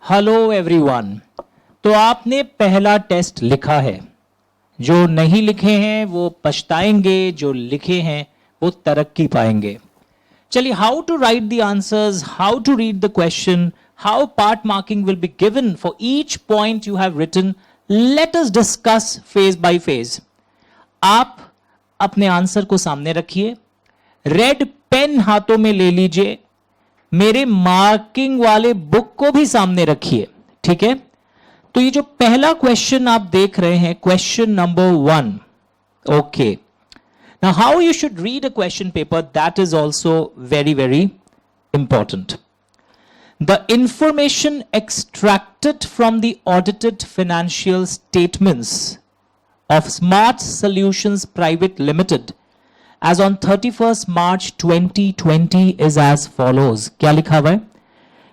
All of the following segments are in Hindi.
Hello everyone. तो आपने पहला टेस्ट लिखा है, जो नहीं लिखे हैं वो पछताएंगे, जो लिखे हैं वो तरक्की पाएंगे। चलिए, how to write the answers, how to read the question, how part marking will be given for each point you have written, let us discuss phase by phase. आप अपने आंसर को सामने रखिए, रेड पेन हाथों में ले लीजिए, मेरे मार्किंग वाले बुक को भी सामने रखिए, ठीक है। तो ये जो पहला क्वेश्चन आप देख रहे हैं, question number 1, okay. Now how you should read a question paper, that is also very very important. The information extracted from the audited financial statements of Smart Solutions Private Limited as on 31st March 2020 is as follows। क्या लिखा हुआ है?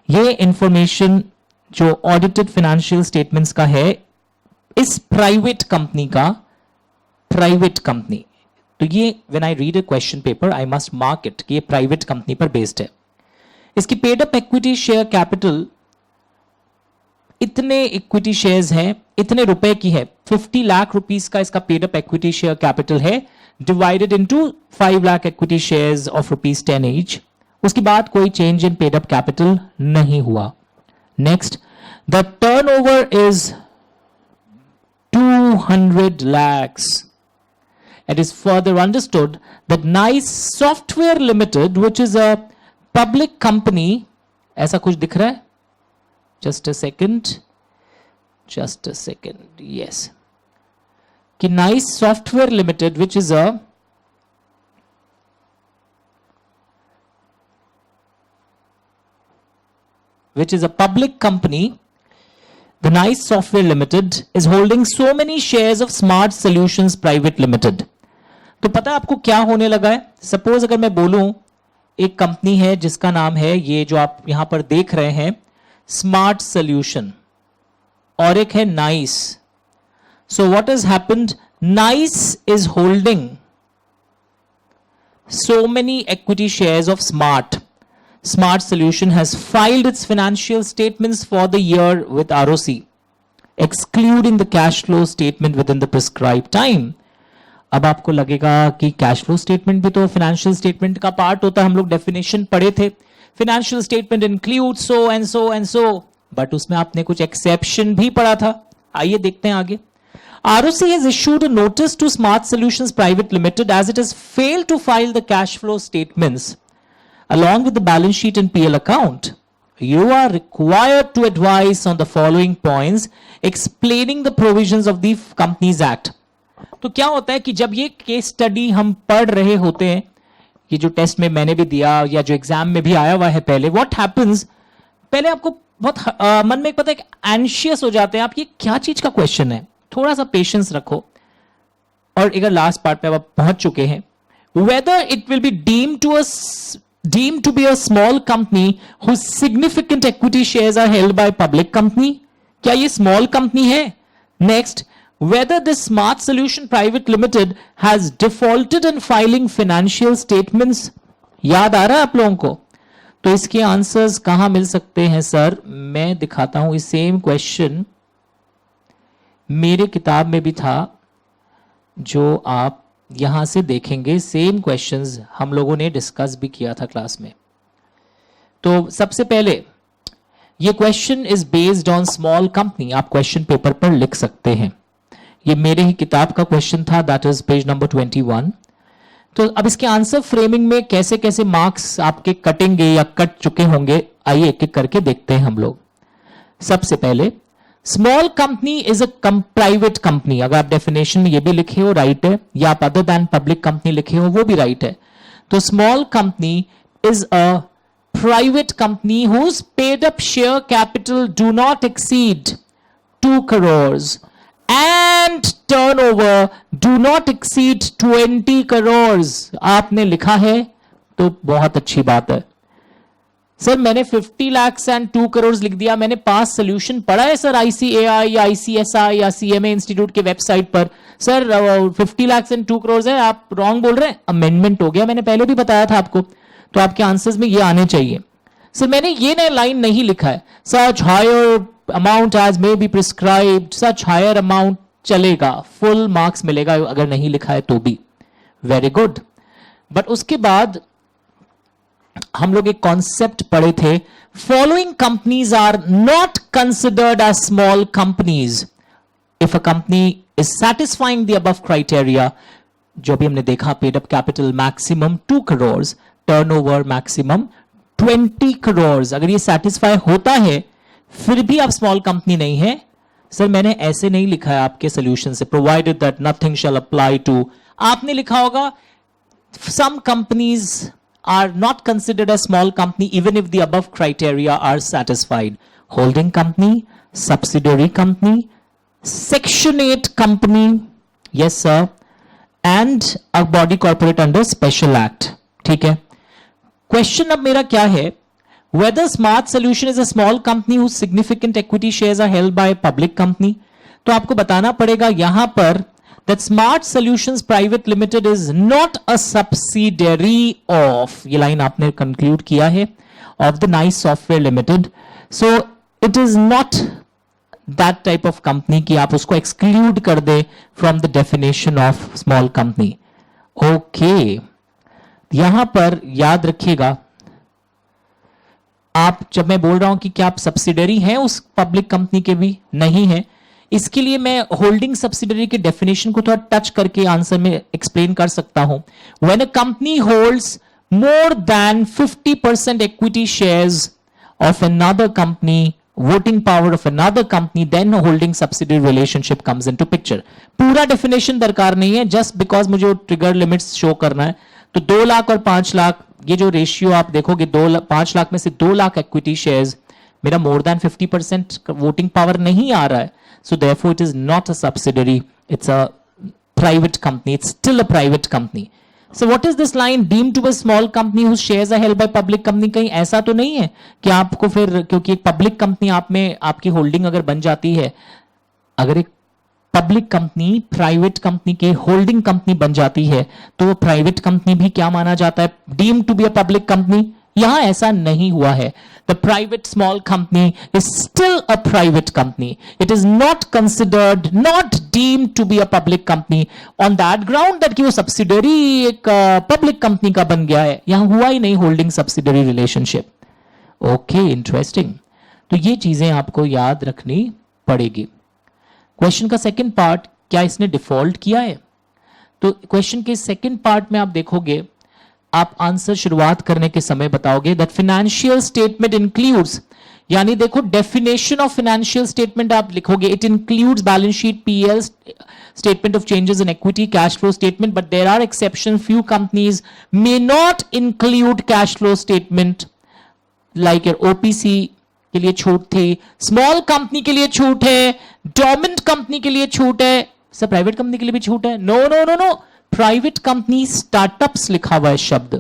ये इंफॉर्मेशन जो ऑडिटेड फाइनेंशियल स्टेटमेंट्स का है, इस प्राइवेट कंपनी का, प्राइवेट कंपनी, तो ये when I read a question paper I must mark it कि ये प्राइवेट कंपनी पर बेस्ड है। इसकी paid up equity share capital, इतने इक्विटी शेयर्स हैं, इतने रुपए की है, 50 लाख रुपीस का इसका paid up equity share capital है, divided into 5 lakh equity shares of ₹10 each. उसके बाद कोई change in paid up capital नहीं हुआ। Next, the turnover is 200 lakhs। It is further understood that NICE Software Limited, which is a public company, ऐसा कुछ दिख रहा है? Just a second. Yes. कि NICE Software Limited, which is a public company, the NICE Software Limited is holding so many shares of Smart Solutions Private Limited। तो पता है आपको क्या होने लगा है? सपोज अगर मैं बोलूं, एक कंपनी है जिसका नाम है, ये जो आप यहां पर देख रहे हैं, स्मार्ट सॉल्यूशन, और एक है nice. So what has happened? Nice is holding so many equity shares of Smart Solution has filed its financial statements for the year with ROC, excluding the cash flow statement within the prescribed time। अब आपको लगेगा कि कैश फ्लो स्टेटमेंट भी तो फाइनेंशियल स्टेटमेंट का पार्ट होता है, हम लोग डेफिनेशन पढ़े थे, financial statement include so and so and so, but उसमें आपने कुछ एक्सेप्शन भी पढ़ा था। आइए देखते हैं आगे। ROC has issued a notice to Smart Solutions Private Limited as it has failed to file the cash flow statements along with the balance sheet and PL account. You are required to advise on the following points explaining the provisions of the Companies Act। तो क्या होता है कि जब ये केस स्टडी हम पढ़ रहे होते हैं, कि जो टेस्ट में मैंने भी दिया या जो एग्जाम में भी आया हुआ है पहले, व्हाट हैपेंस, पहले आपको बहुत मन में पता है एंशियस हो जाते हैं आप, ये क्या चीज का क्वेश्चन है, थोड़ा सा पेशेंस रखो। और अगर लास्ट पार्ट पे आप पहुंच चुके हैं, whether it will B deemed to be a small company whose significant equity shares are held by public company, क्या ये small company है? Next, whether this Smart Solution Private Limited has defaulted in filing financial statements। याद आ रहा है आप लोगों को? तो इसके आंसर्स कहां मिल सकते हैं सर? मैं दिखाता हूं, इस सेम क्वेश्चन मेरे किताब में भी था, जो आप यहां से देखेंगे, सेम क्वेश्चंस हम लोगों ने डिस्कस भी किया था क्लास में। तो सबसे पहले ये question is based on small company, आप क्वेश्चन पेपर पर लिख सकते हैं। ये मेरे ही किताब का क्वेश्चन था, दैट इज पेज नंबर 21। तो अब इसके आंसर फ्रेमिंग में कैसे कैसे मार्क्स आपके कटेंगे या कट चुके होंगे, आइए एक एक करके देखते हैं हम लोग। सबसे पहले, small company is a private company, अगर आप डेफिनेशन में ये भी लिखे हो राइट है, या आप अदर देन पब्लिक कंपनी लिखे हो वो भी राइट है। तो small company is a private company whose paid up share capital do not exceed 2 crores and turnover do not exceed 20 crores। आपने लिखा है तो बहुत अच्छी बात है। सर मैंने 50 lakhs and 2 crores लिख दिया, मैंने पास सोल्यूशन पढ़ा है सर ICAI या ICSI या CMA इंस्टीट्यूट के वेबसाइट पर, सर 50 lakhs and 2 crores है, आप रॉन्ग बोल रहे हैं। अमेंडमेंट हो गया, मैंने पहले भी बताया था आपको, तो आपके आंसर्स में ये आने चाहिए। सर मैंने ये नया लाइन नहीं लिखा है, such higher amount as may be prescribed, such higher amount चलेगा, फुल मार्क्स मिलेगा अगर नहीं लिखा है तो भी, वेरी गुड। बट उसके बाद हम लोग एक कॉन्सेप्ट पढ़े थे, following companies are not considered as small companies if a company is satisfying the above criteria. जो भी हमने देखा, paid up capital maximum 2 crore, turnover maximum 20 crore, अगर ये सेटिस्फाई होता है फिर भी आप स्मॉल कंपनी नहीं है। सर मैंने ऐसे नहीं लिखा है आपके सोल्यूशन से, provided that nothing shall apply to, आपने लिखा होगा some companies are not considered a small company even if the above criteria are satisfied. Holding company, subsidiary company, section 8 company, yes sir, and a body corporate under special act. ठीक है, क्वेश्चन अब मेरा क्या है, whether Smart Solution is a small company whose significant equity shares are held by a public company. तो आपको बताना पड़ेगा यहां पर that Smart Solutions Private Limited is not a subsidiary of, ये लाइन आपने कंक्लूड किया है, of the Nice Software Limited. So it is not that type of company कि आप उसको exclude कर दे from the definition of small company. Okay, यहां पर याद रखिएगा, आप जब मैं बोल रहा हूं कि क्या आप सब्सिडरी हैं उस पब्लिक कंपनी के भी, नहीं है, इसके लिए मैं होल्डिंग सब्सिडरी के डेफिनेशन को थोड़ा टच करके आंसर में एक्सप्लेन कर सकता हूं। When a company holds more than 50% equity shares of another company, voting power of another company, then holding subsidiary relationship comes into picture. पूरा डेफिनेशन दरकार नहीं है, जस्ट बिकॉज मुझे ट्रिगर लिमिट्स शो करना है। तो 2 लाख और 5 लाख, ये जो रेशियो आप देखोगे, 5 लाख में से 2 लाख इक्विटी शेयर्स, मेरा मोर देन 50% वोटिंग पावर नहीं आ रहा है। So therefore it is not a subsidiary, it's a private company, it's still a private company. So what is this line, deemed to be a small company whose shares are held by public company? कहीं ऐसा तो नहीं है कि आपको फिर, क्योंकि एक पब्लिक कंपनी आप में आपकी होल्डिंग अगर बन जाती है, अगर एक पब्लिक कंपनी प्राइवेट कंपनी की होल्डिंग कंपनी बन जाती है तो वो प्राइवेट कंपनी भी क्या माना जाता है, deemed to be a public company. यहां ऐसा नहीं हुआ है। The private small company is still a private company. It is not considered, not deemed to be a public company on that ground that कि वो subsidiary एक public company का बन गया है। यहां हुआ ही नहीं holding subsidiary relationship. Okay, interesting. तो ये चीजें आपको याद रखनी पड़ेगी। क्वेश्चन का सेकंड पार्ट, क्या इसने डिफॉल्ट किया है? तो क्वेश्चन के सेकंड पार्ट में आप देखोगे, आप आंसर शुरुआत करने के समय बताओगे दैट फाइनेंशियल स्टेटमेंट इंक्लूड्स, यानी देखो डेफिनेशन ऑफ फाइनेंशियल स्टेटमेंट आप लिखोगे, it includes balance sheet, PL statement of changes in equity, cash flow statement, but there are exception, few companies may not include cash flow statement, like OPC के लिए छूट थी, स्मॉल कंपनी के लिए छूट है, डोमिनेंट कंपनी के लिए छूट है, सब प्राइवेट कंपनी के लिए भी छूट है? No no no no, private company startups लिखा हुआ है शब्द।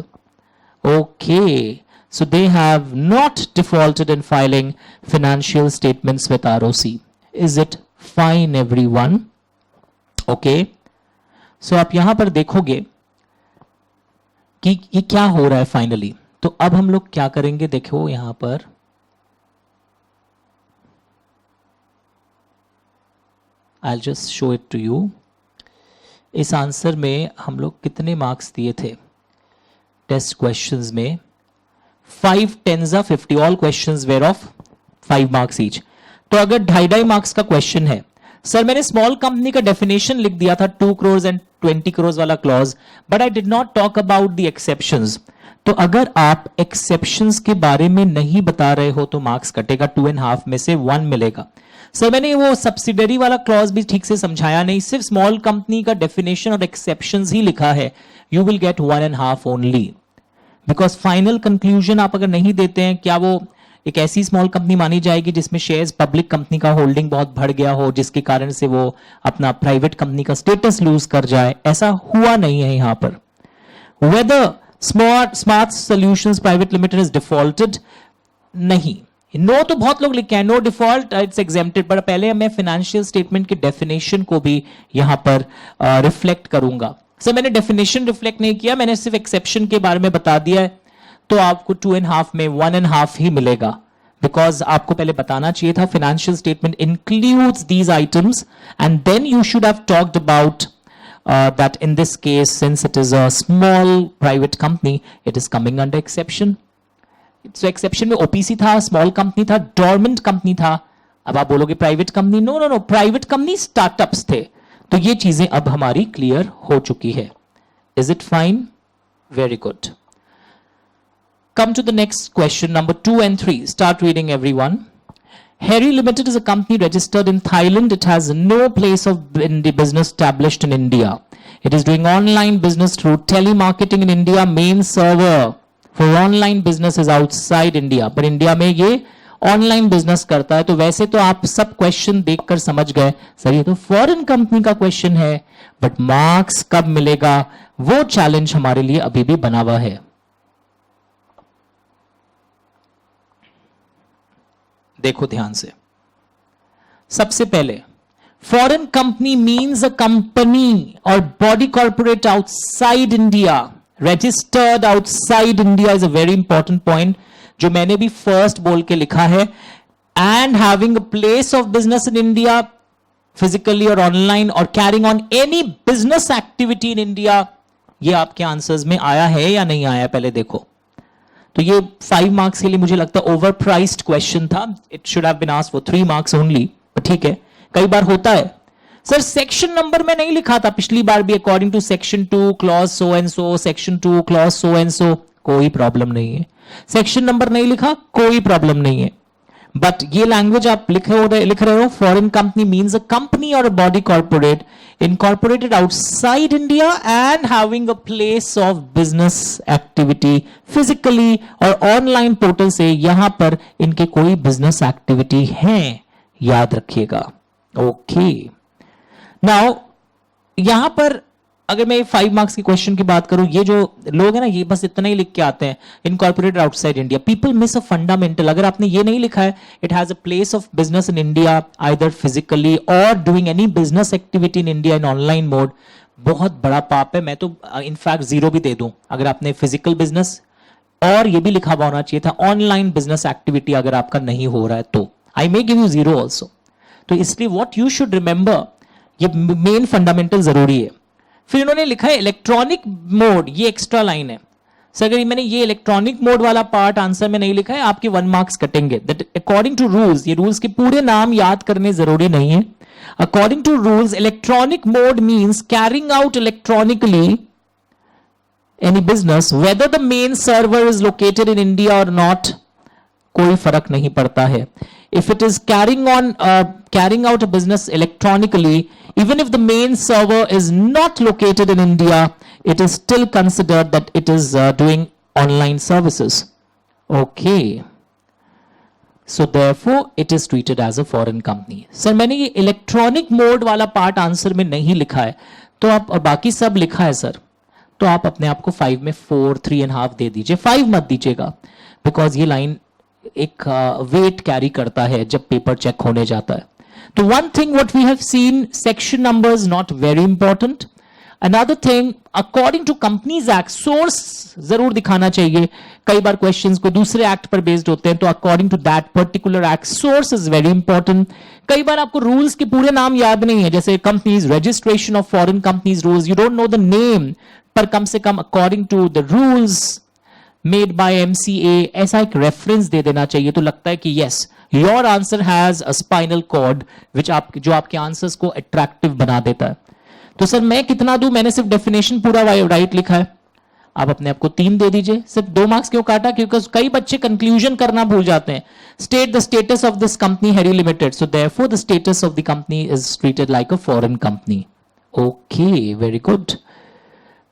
Okay, so they have not defaulted in filing financial statements with ROC. Is it fine everyone? Okay, so आप यहां पर देखोगे कि ये क्या हो रहा है फाइनली। तो अब हम लोग क्या करेंगे, देखो यहां पर I'll just show it to you. इस आंसर में हम लोग कितने मार्क्स दिए थे टेस्ट क्वेश्चंस में? 5 10s 50, all questions were of 5 marks each. तो अगर 2.5 मार्क्स का क्वेश्चन है, सर मैंने स्मॉल कंपनी का डेफिनेशन लिख दिया था 2 करोड़ एंड 20 करोड़ वाला clause, but I did not talk about the exceptions. तो अगर आप एक्सेप्शंस के बारे में नहीं बता रहे हो तो मार्क्स कटेगा, 2.5 में से 1 मिलेगा। सर मैंने वो सब्सिडरी वाला क्लॉज भी ठीक से समझाया नहीं, सिर्फ स्मॉल कंपनी का डेफिनेशन और एक्सेप्शंस ही लिखा है, you will get 1.5 only, because final conclusion आप अगर नहीं देते हैं, क्या वो एक ऐसी स्मॉल कंपनी मानी जाएगी जिसमें शेयर्स पब्लिक कंपनी का होल्डिंग बहुत बढ़ गया हो, जिसके कारण से वो अपना प्राइवेट कंपनी का स्टेटस लूज कर जाए? ऐसा हुआ नहीं है यहां पर। Whether smart solutions private limited is defaulted, नहीं, नो तो बहुत लोग लिखे हैं, नो डिफॉल्ट इट्स एग्जेम्प्टेड, पर पहले मैं फाइनेंशियल स्टेटमेंट के डेफिनेशन को भी यहां पर रिफ्लेक्ट करूंगा। सर मैंने डेफिनेशन रिफ्लेक्ट नहीं किया, मैंने सिर्फ एक्सेप्शन के बारे में बता दिया है। तो आपको 2.5 में 1.5 ही मिलेगा, बिकॉज आपको पहले बताना चाहिए था financial statement includes these items and then you should have talked about that in this case, since it is a small private company, it is coming under exception. So exception में OPC था, small company था, dormant company था. अब आप बोलोगे private company, no, private company startups थे. तो ये चीजें अब हमारी clear हो चुकी है. Is it fine? Very good. Come to the next question, number 2 and 3. Start reading, everyone. Harry Limited is a company registered in Thailand. It has no place of business established in India. It is doing online business through telemarketing in India. Main server for online business is outside India. पर India में ये ऑनलाइन बिजनेस करता है. तो वैसे तो आप सब क्वेश्चन देखकर समझ गए सर ये तो फॉरेन कंपनी का क्वेश्चन है, बट मार्क्स कब मिलेगा वो चैलेंज हमारे लिए अभी भी बना हुआ है. देखो ध्यान से. सबसे पहले foreign company means a company और body corporate outside India, registered outside India is a very important point जो मैंने भी फर्स्ट बोल के लिखा है. And having a place of business in India physically और ऑनलाइन और carrying on any business activity in India. ये आपके आंसर्स में आया है या नहीं आया पहले देखो. तो ये 5 मार्क्स के लिए मुझे लगता है ओवर प्राइस्ड क्वेश्चन था. It should have been asked for 3 marks only. ठीक है, कई बार होता है सर सेक्शन नंबर में नहीं लिखा था पिछली बार भी, according to section 2 clause so and so, section 2 clause so and so. कोई प्रॉब्लम नहीं है. सेक्शन नंबर नहीं लिखा, कोई प्रॉब्लम नहीं है. बट ये लैंग्वेज आप लिख रहे हो foreign company means a company और a body corporate incorporated outside India and having a place of business activity physically और online portal से यहां पर इनके कोई business activity है, याद रखिएगा. ओके, नाउ यहां पर अगर मैं 5 मार्क्स के क्वेश्चन की बात करूं, ये जो लोग हैं ना ये बस इतना ही लिख के आते हैं incorporated outside India. People miss a fundamental. अगर आपने ये नहीं लिखा है it has a place of business in India either physically और doing any business activity in India in online mode, बहुत बड़ा पाप है. मैं तो इनफैक्ट 0 भी दे दूं अगर आपने फिजिकल बिजनेस और ये भी लिखा हुआ होना चाहिए था ऑनलाइन बिजनेस एक्टिविटी अगर आपका नहीं हो रहा है तो I may give you 0 also. तो इसलिए वॉट यू शुड रिमेंबर, ये मेन फंडामेंटल जरूरी है. फिर इन्होंने लिखा है इलेक्ट्रॉनिक मोड, ये एक्स्ट्रा लाइन है. सर अगर मैंने ये इलेक्ट्रॉनिक मोड वाला पार्ट आंसर में नहीं लिखा है आपके 1 मार्क्स कटेंगे. दैट अकॉर्डिंग टू रूल्स, ये रूल्स के पूरे नाम याद करने जरूरी नहीं है. According to rules electronic mode means carrying out electronically any business whether the main server is located in India और नॉट, कोई फर्क नहीं पड़ता है. If it is carrying out a business electronically, even if the main server is not located in India, it is still considered that it is doing online services. Okay. So therefore, it is treated as a foreign company. Sir, मैंने ये electronic mode वाला part answer में नहीं लिखा है, तो आप और बाकी सब लिखा है सर, तो आप अपने आप को 5 में 4, 3.5 दे दीजिए. 5 मत दीजिएगा, बिकॉज ये लाइन एक वेट कैरी करता है जब पेपर चेक होने जाता है. तो one thing what we have seen, section numbers not very important. Another thing, according to companies act source जरूर दिखाना चाहिए. कई बार क्वेश्चंस को दूसरे एक्ट पर बेस्ड होते हैं, तो according to that particular act source is very important. कई बार आपको रूल्स के पूरे नाम याद नहीं है, जैसे companies registration of foreign companies rules, you don't know the name, पर कम से कम according to the rules made by MCA ऐसा एक रेफरेंस दे देना चाहिए. तो लगता है कि yes your answer has a spinal cord जो आपके आंसर्स को अट्रैक्टिव बना देता है. तो सर मैं कितना दूं, मैंने सिर्फ डेफिनेशन पूरा राइट लिखा है, आप अपने आप को 3 दे दीजिए. सिर्फ 2 मार्क्स क्यों काटा, क्योंकि कई बच्चे कंक्लूजन करना भूल जाते हैं. State the status of this company Harry limited, so therefore the status of the company is treated like a foreign company. Okay, very good.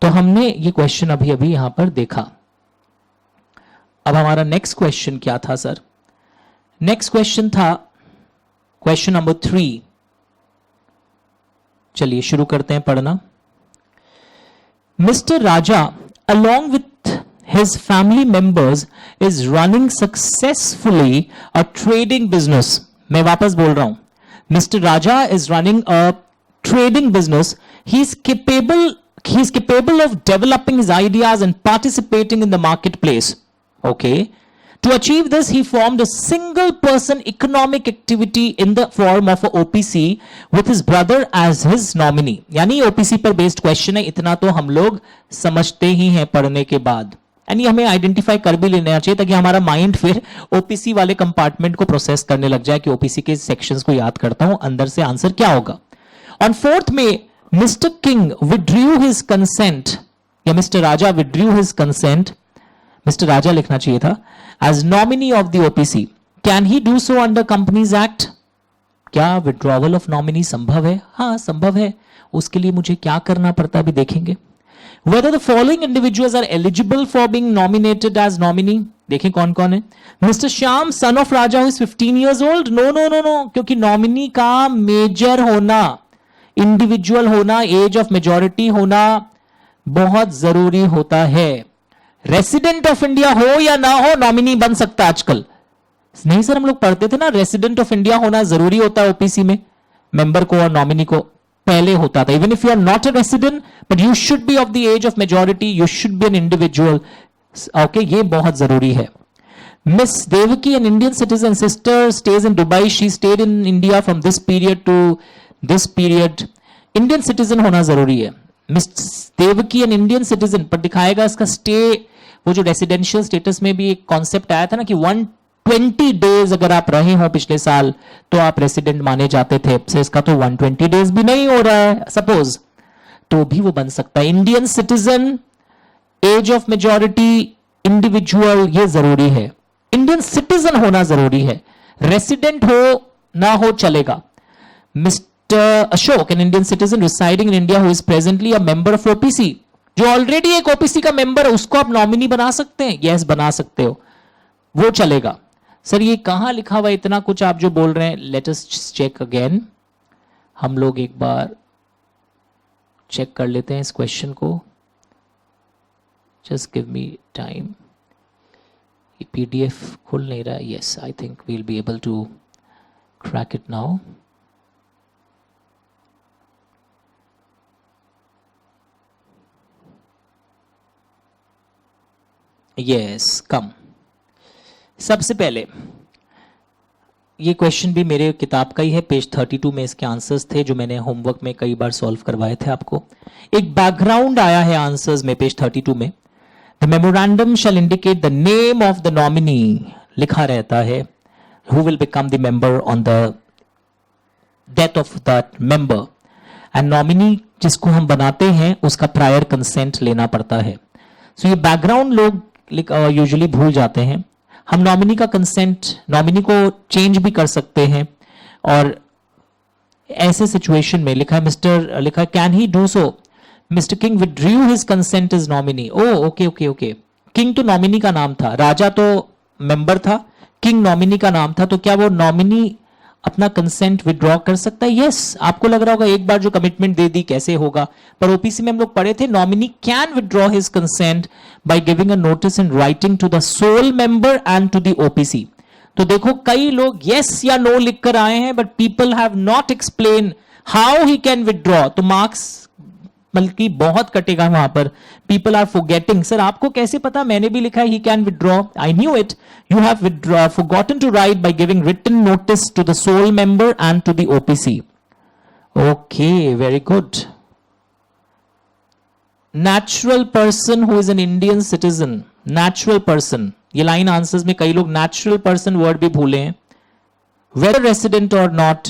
तो हमने ये क्वेश्चन अभी अभी यहां पर देखा. अब हमारा नेक्स्ट क्वेश्चन क्या था सर? नेक्स्ट क्वेश्चन था क्वेश्चन नंबर 3. चलिए शुरू करते हैं पढ़ना. Mister Raja along with his family members is running successfully a trading business. मैं वापस बोल रहा हूं, mister Raja is running a trading business. He is capable of developing his ideas and participating in the marketplace. Okay. To achieve this, he formed a single person economic activity in the form of a OPC with his brother as his nominee. यानी OPC पर based question है, इतना तो हम लोग समझते ही हैं पढ़ने के बाद. यानी हमें आइडेंटिफाई कर भी लेना चाहिए ताकि हमारा माइंड फिर OPC वाले कंपार्टमेंट को प्रोसेस करने लग जाए कि OPC के सेक्शंस को याद करता हूं, अंदर से आंसर क्या होगा. On 4th May, Mr. King withdrew his consent, या Mr. Raja withdrew his consent, Mr. Raja लिखना चाहिए था, as nominee of the OPC. Can he do so under Companies Act? क्या withdrawal of nominee संभव है? हाँ संभव है. उसके लिए मुझे क्या करना पड़ता है अभी देखेंगे. Whether the following individuals are eligible for being nominated as nominee? देखें कौन कौन है. Mr. Shyam, son of Raja, who is 15 years old? No, क्योंकि nominee का मेजर होना, इंडिविजुअल होना, एज ऑफ मेजॉरिटी होना बहुत जरूरी होता है. रेसिडेंट ऑफ इंडिया हो या ना हो, नॉमिनी बन सकता आजकल. नहीं सर, हम लोग पढ़ते थे ना, रेसिडेंट ऑफ इंडिया होना जरूरी होता है ओपीसी में, मेंबर को और नॉमिनी को पहले होता था. Even if you are not a resident but you should be of the age of majority, you should be an individual. Okay, ये बहुत जरूरी है. Miss Devaki, an Indian citizen, sister, stays in Dubai. She stayed in India from this period to this period. Indian citizen होना जरूरी है. Miss Devaki, an Indian citizen, पर दिखाएगा इसका स्टे, वो जो रेसिडेंशियल स्टेटस में भी एक कॉन्सेप्ट आया था ना कि 120 डेज अगर आप रहे हो पिछले साल तो आप रेसिडेंट माने जाते थे. से इसका तो 120 डेज भी नहीं हो रहा है सपोज, तो भी वो बन सकता है. Indian citizen, age of majority, individual, ये जरूरी है. इंडियन सिटीजन होना जरूरी है. रेसिडेंट हो ना हो चलेगा. Mister Ashok, N Indian citizen residing in India who is presently a member of OPC. जो ऑलरेडी एक ओपीसी का मेंबर है उसको आप नॉमिनी बना सकते हैं. यस, बना सकते हो, वो चलेगा. सर ये कहां लिखा हुआ है इतना कुछ आप जो बोल रहे हैं? Let us check again. हम लोग एक बार चेक कर लेते हैं इस क्वेश्चन को. Just give me time. ये पीडीएफ खुल नहीं रहा है. Yes, I think we will be able to crack it now. Yes, come. सबसे पहले ये क्वेश्चन भी मेरे किताब का ही है, पेज 32 में इसके आंसर्स थे जो मैंने होमवर्क में कई बार सॉल्व करवाए थे आपको. एक बैकग्राउंड आया है आंसर्स में पेज 32 में. The memorandum shall indicate the name of the nominee, लिखा रहता है, who will become the member on the death of that member. And nominee जिसको हम बनाते हैं उसका प्रायर कंसेंट लेना पड़ता है. सो ये बैकग्राउंड लोग यूजुअली भूल जाते हैं. हम नॉमिनी का कंसेंट, नॉमिनी को चेंज भी कर सकते हैं. और ऐसे सिचुएशन में लिखा है मिस्टर, लिखा can he do so. Mister king withdrew his consent is nominee. Oh okay okay okay. King तो नॉमिनी का नाम था, राजा तो मेंबर था, किंग नॉमिनी का नाम था. तो क्या वो नॉमिनी अपना कंसेंट विड्रॉ कर सकता है? यस. आपको लग रहा होगा एक बार जो कमिटमेंट दे दी कैसे होगा, पर ओपीसी में हम लोग पढ़े थे nominee can withdraw his consent by giving a notice in writing to the sole member and to the OPC. तो देखो कई लोग यस या नो लिखकर आए हैं but people have not explain how he can withdraw. तो मार्क्स बल्कि बहुत कटेगा वहां पर. People are forgetting. सर आपको कैसे पता? मैंने भी लिखा है he can withdraw. I knew it. You have forgotten to write by giving written notice to the sole member and to the OPC. Okay, very good. Natural person who is an Indian citizen. Natural person, ये लाइन आंसर्स में कई लोग नेचुरल पर्सन वर्ड भी भूले हैं. वेदर रेसिडेंट और नॉट,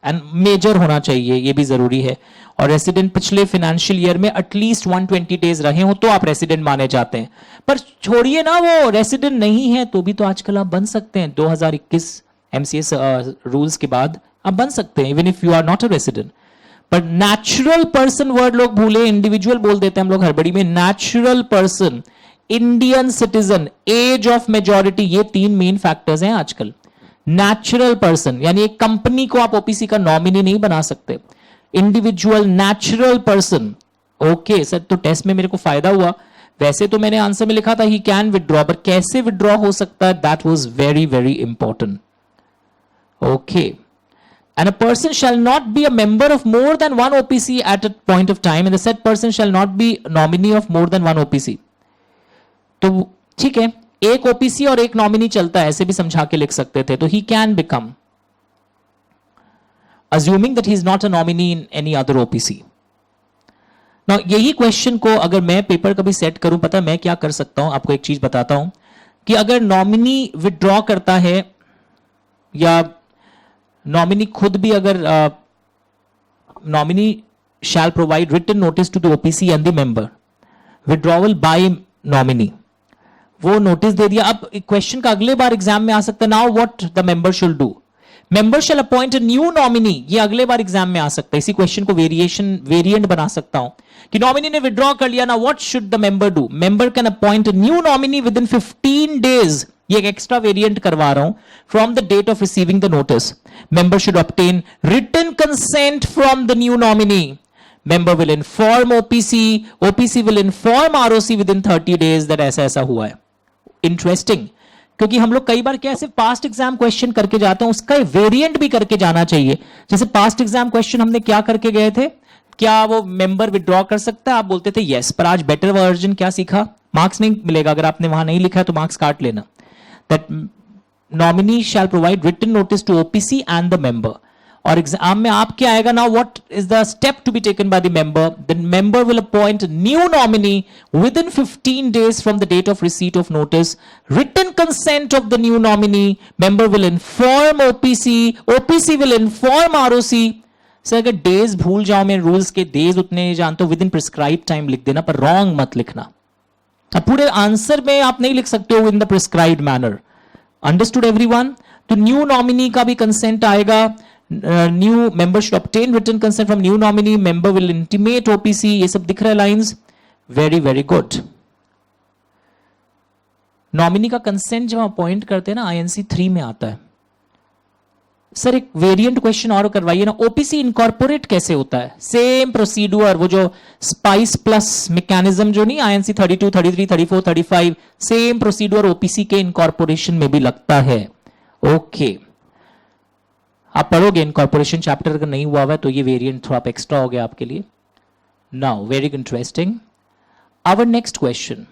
एंड मेजर होना चाहिए, ये भी जरूरी है. और रेसिडेंट पिछले फाइनेंशियल ईयर में एटलीस्ट 120 डेज रहे हो तो आप रेसिडेंट माने जाते हैं. पर छोड़िए ना, वो रेसिडेंट नहीं है तो भी तो आजकल आप बन सकते हैं. 2021 एमसीएस रूल्स के बाद आप बन सकते हैं even if you are not a resident. पर नेचुरल पर्सन वर्ड लोग भूले, इंडिविजुअल बोल देते हैं हम लोग हड़बड़ी में. Natural person, Indian citizen, age of majority, ये 3 मेन फैक्टर्स हैं आजकल. नेचुरल पर्सन यानी एक कंपनी को आप ओपीसी का नॉमिनी नहीं बना सकते. Individual, natural person. Okay sir, तो टेस्ट में मेरे को फायदा हुआ. वैसे तो मैंने आंसर में लिखा था ही कैन विड्रॉ, पर कैसे विड्रॉ हो सकता है, that was very very important. Okay. And a person shall not be a member of more than one OPC at a point of time, and the said person shall not be nominee of more than one OPC. तो ठीक है, एक ओपीसी और एक नॉमिनी चलता है, ऐसे भी समझा के लिख सकते थे. तो he can become, assuming that he is not a nominee in any other OPC. Now यही क्वेश्चन को अगर मैं पेपर कभी सेट करूं, पता मैं क्या कर सकता हूं, आपको एक चीज बताता हूं कि अगर नॉमिनी विड्रॉ करता है या नॉमिनी खुद भी, अगर nominee shall provide written notice to the OPC and the member, withdrawal by nominee, वो नोटिस दे दिया. अब क्वेश्चन का अगले बार एग्जाम में आ सकता है, now what the member should do, member shall appoint a new nominee. ये अगले बार एग्जाम में आ सकता है. इसी क्वेश्चन को वेरिएंट बना सकता हूं कि नॉमिनी ने विड्रॉ कर लिया ना, what should the member do, member can appoint a new nominee within 15 days. ये एक एक्स्ट्रा वेरिएंट करवा रहा हूं. From the date of receiving the notice, member should obtain written consent from the new nominee. Member will inform OPC, OPC will inform ROC within 30 days that ऐसा ऐसा हुआ है. इंटरेस्टिंग, क्योंकि हम लोग कई बार क्या सिर्फ पास्ट एग्जाम क्वेश्चन करके जाते हैं, उसका वेरिएंट भी करके जाना चाहिए. जैसे पास्ट एग्जाम क्वेश्चन हमने क्या करके गए थे, क्या वो मेंबर विड्रॉ कर सकता है, आप बोलते थे यस, पर आज बेटर वर्जन क्या सीखा, मार्क्स नहीं मिलेगा अगर आपने वहां नहीं लिखा है तो मार्क्स काट लेना. That nominee shall provide written notice to OPC and the member. और एग्जाम में आप क्या आएगा ना, what is the step to be taken by the member, the member will appoint new nominee within 15 days from the date of receipt of notice, written consent of the new nominee, member will inform OPC, OPC will inform ROC. Sir अगर डेज भूल जाओ, मैं रूल्स के डेज उतने जानता हूं, विद इन प्रिस्क्राइब टाइम लिख देना, पर रॉन्ग मत लिखना. अब पूरे आंसर में आप नहीं लिख सकते हो in the prescribed manner. Understood everyone? तो न्यू नॉमिनी का भी कंसेंट आएगा. New member should obtain written consent from new nominee, member will intimate OPC. ये सब दिख रहा है lines, very very good. Nominee का कंसेंट जब अपॉइंट करते हैं ना, INC 3 में आता है. सर एक वेरिएंट क्वेश्चन और करवाइए ना, ओपीसी इनकॉर्पोरेट कैसे होता है, सेम प्रोसीड्यूर, वो जो स्पाइस प्लस मैकेनिज्म जो नहीं INC 32, 33, 34, 35, सेम प्रोसीड्यूर ओपीसी के इनकॉर्पोरेशन में भी लगता है. ओके आप पढ़ोगे इनकॉर्पोरेशन चैप्टर, अगर नहीं हुआ है तो ये वेरिएंट थोड़ा एक्स्ट्रा हो गया आपके लिए. Now very interesting, our next question.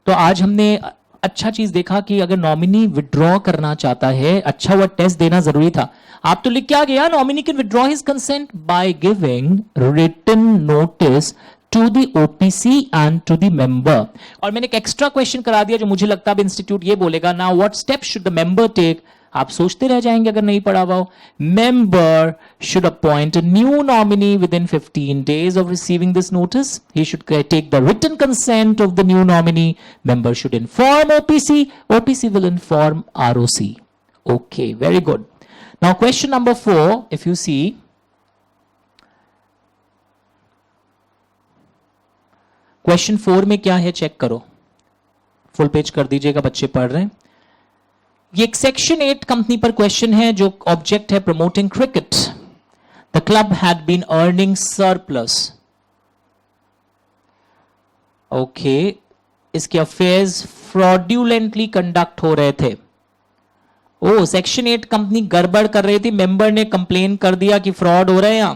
तो आज हमने अच्छा चीज देखा कि अगर नॉमिनी विड्रॉ करना चाहता है, अच्छा हुआ टेस्ट देना जरूरी था. आप तो लिख क्या गया, nominee can withdraw his consent by giving written notice to the OPC and to the member. और मैंने एक एक्स्ट्रा क्वेश्चन करा दिया जो मुझे लगता है इंस्टीट्यूट ये बोलेगा, now what step should the member take. आप सोचते रह जाएंगे अगर नहीं पढ़ा हुआ हो. Member should appoint a new nominee within 15 days of receiving this notice. He should take the written consent of the new nominee. Member should inform OPC, OPC will inform ROC. Okay very good. Now question number 4, if you see, question 4 में क्या है चेक करो, फुल पेज कर दीजिएगा, बच्चे पढ़ रहे हैं. ये एक सेक्शन 8 कंपनी पर क्वेश्चन है जो ऑब्जेक्ट है promoting cricket. The club had been earning surplus. Okay, इसके अफेयर्स फ्रॉड्यूलेंटली कंडक्ट हो रहे थे. ओ सेक्शन 8 कंपनी गड़बड़ कर रही थी, मेंबर ने कंप्लेन कर दिया कि फ्रॉड हो रहे हैं यहां,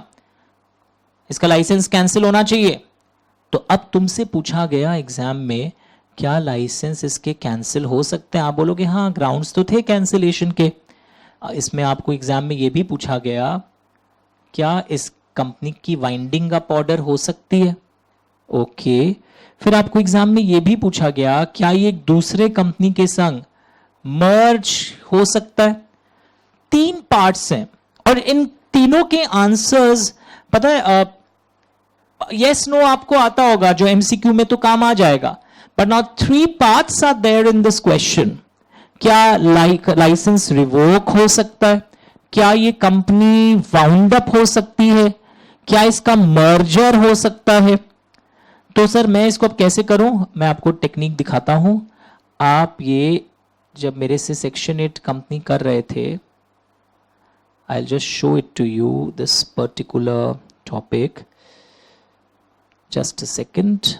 इसका लाइसेंस कैंसिल होना चाहिए. तो अब तुमसे पूछा गया एग्जाम में, क्या लाइसेंस इसके कैंसिल हो सकते हैं? आप बोलोगे हाँ ग्राउंड्स तो थे कैंसिलेशन के. इसमें आपको एग्जाम में यह भी पूछा गया, क्या इस कंपनी की वाइंडिंग अप ऑर्डर हो सकती है? ओके. फिर आपको एग्जाम में यह भी पूछा गया, क्या ये दूसरे कंपनी के संग मर्ज हो सकता है? 3 पार्ट्स हैं और इन तीनों के आंसर्स पता है, यस नो आपको आता होगा जो एमसीक्यू में तो काम आ जाएगा. But now 3 paths are there in this question. क्या लाइसेंस रिवोक हो सकता है? क्या ये कंपनी वाउंड अप हो सकती है? क्या इसका मर्जर हो सकता है? तो सर मैं इसको अब कैसे करूं, मैं आपको टेक्निक दिखाता हूं. आप ये जब मेरे से सेक्शन 8 कंपनी कर रहे थे, I'll just show it to you this particular topic. Just a second.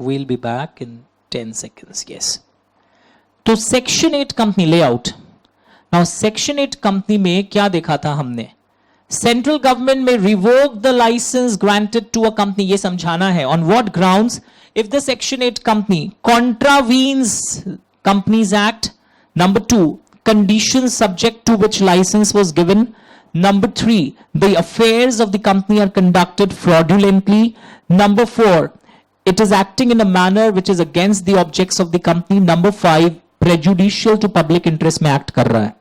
we'll be back in 10 seconds. Yes. तो section 8 company layout. Now section 8 company में क्या देखा था हमने? Central government may revoke the licence granted to a company. ये समझाना है on what grounds. If the section 8 company contravenes companies act. Number 2, conditions subject to which license was given. Number 3, the affairs of the company are conducted fraudulently. Number 4, it is acting in a manner which is against the objects of the company. Number 5, prejudicial to public interest में act कर रहा है.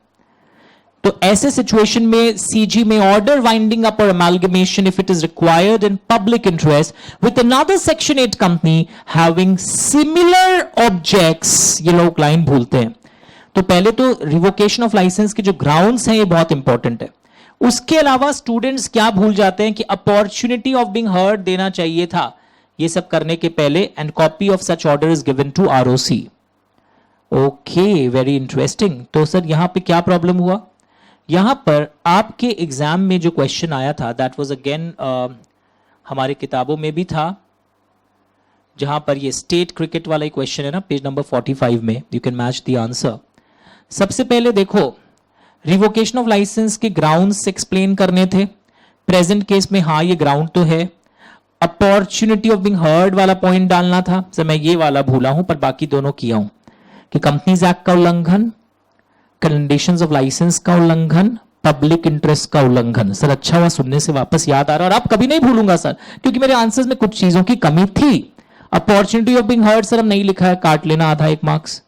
तो ऐसे सिचुएशन में सीजी में ऑर्डर वाइंडिंग अप और amalgamation if it is required in public interest with another section 8 company having similar objects. ये लोग लाइन भूलते हैं. तो पहले तो रिवोकेशन ऑफ लाइसेंस के जो ग्राउंड्स हैं ये बहुत इंपॉर्टेंट है. उसके अलावा स्टूडेंट्स क्या भूल जाते हैं कि अपॉर्चुनिटी ऑफ बीइंग हर्ड देना चाहिए था ये सब करने के पहले. And copy of such order is given to ROC. Okay, very interesting. तो सर यहां पे क्या प्रॉब्लम हुआ? यहां पर आपके एग्जाम में जो क्वेश्चन आया था दैट वाज अगेन हमारे किताबों में भी था, जहां पर ये स्टेट क्रिकेट वाला क्वेश्चन है ना, पेज नंबर 45 में. You can match the answer. सबसे पहले देखो, रिवोकेशन ऑफ लाइसेंस के ग्राउंड्स एक्सप्लेन करने थे. प्रेजेंट केस में हाँ ये ग्राउंड तो है. अपॉर्चुनिटी ऑफ बीइंग हर्ड वाला पॉइंट डालना था. सर मैं ये वाला भूला हूं पर बाकी दोनों किया हूं कि कंपनीज एक्ट का उल्लंघन, कंडीशंस ऑफ लाइसेंस का उल्लंघन, पब्लिक इंटरेस्ट का उल्लंघन. सर अच्छा हुआ सुनने से वापस याद आ रहा है और आप कभी नहीं भूलूंगा सर, क्योंकि मेरे आंसर्स में कुछ चीजों की कमी थी. Opportunity of being heard sir हम नहीं लिखा है, काट लेना आधा 1 मार्क्स.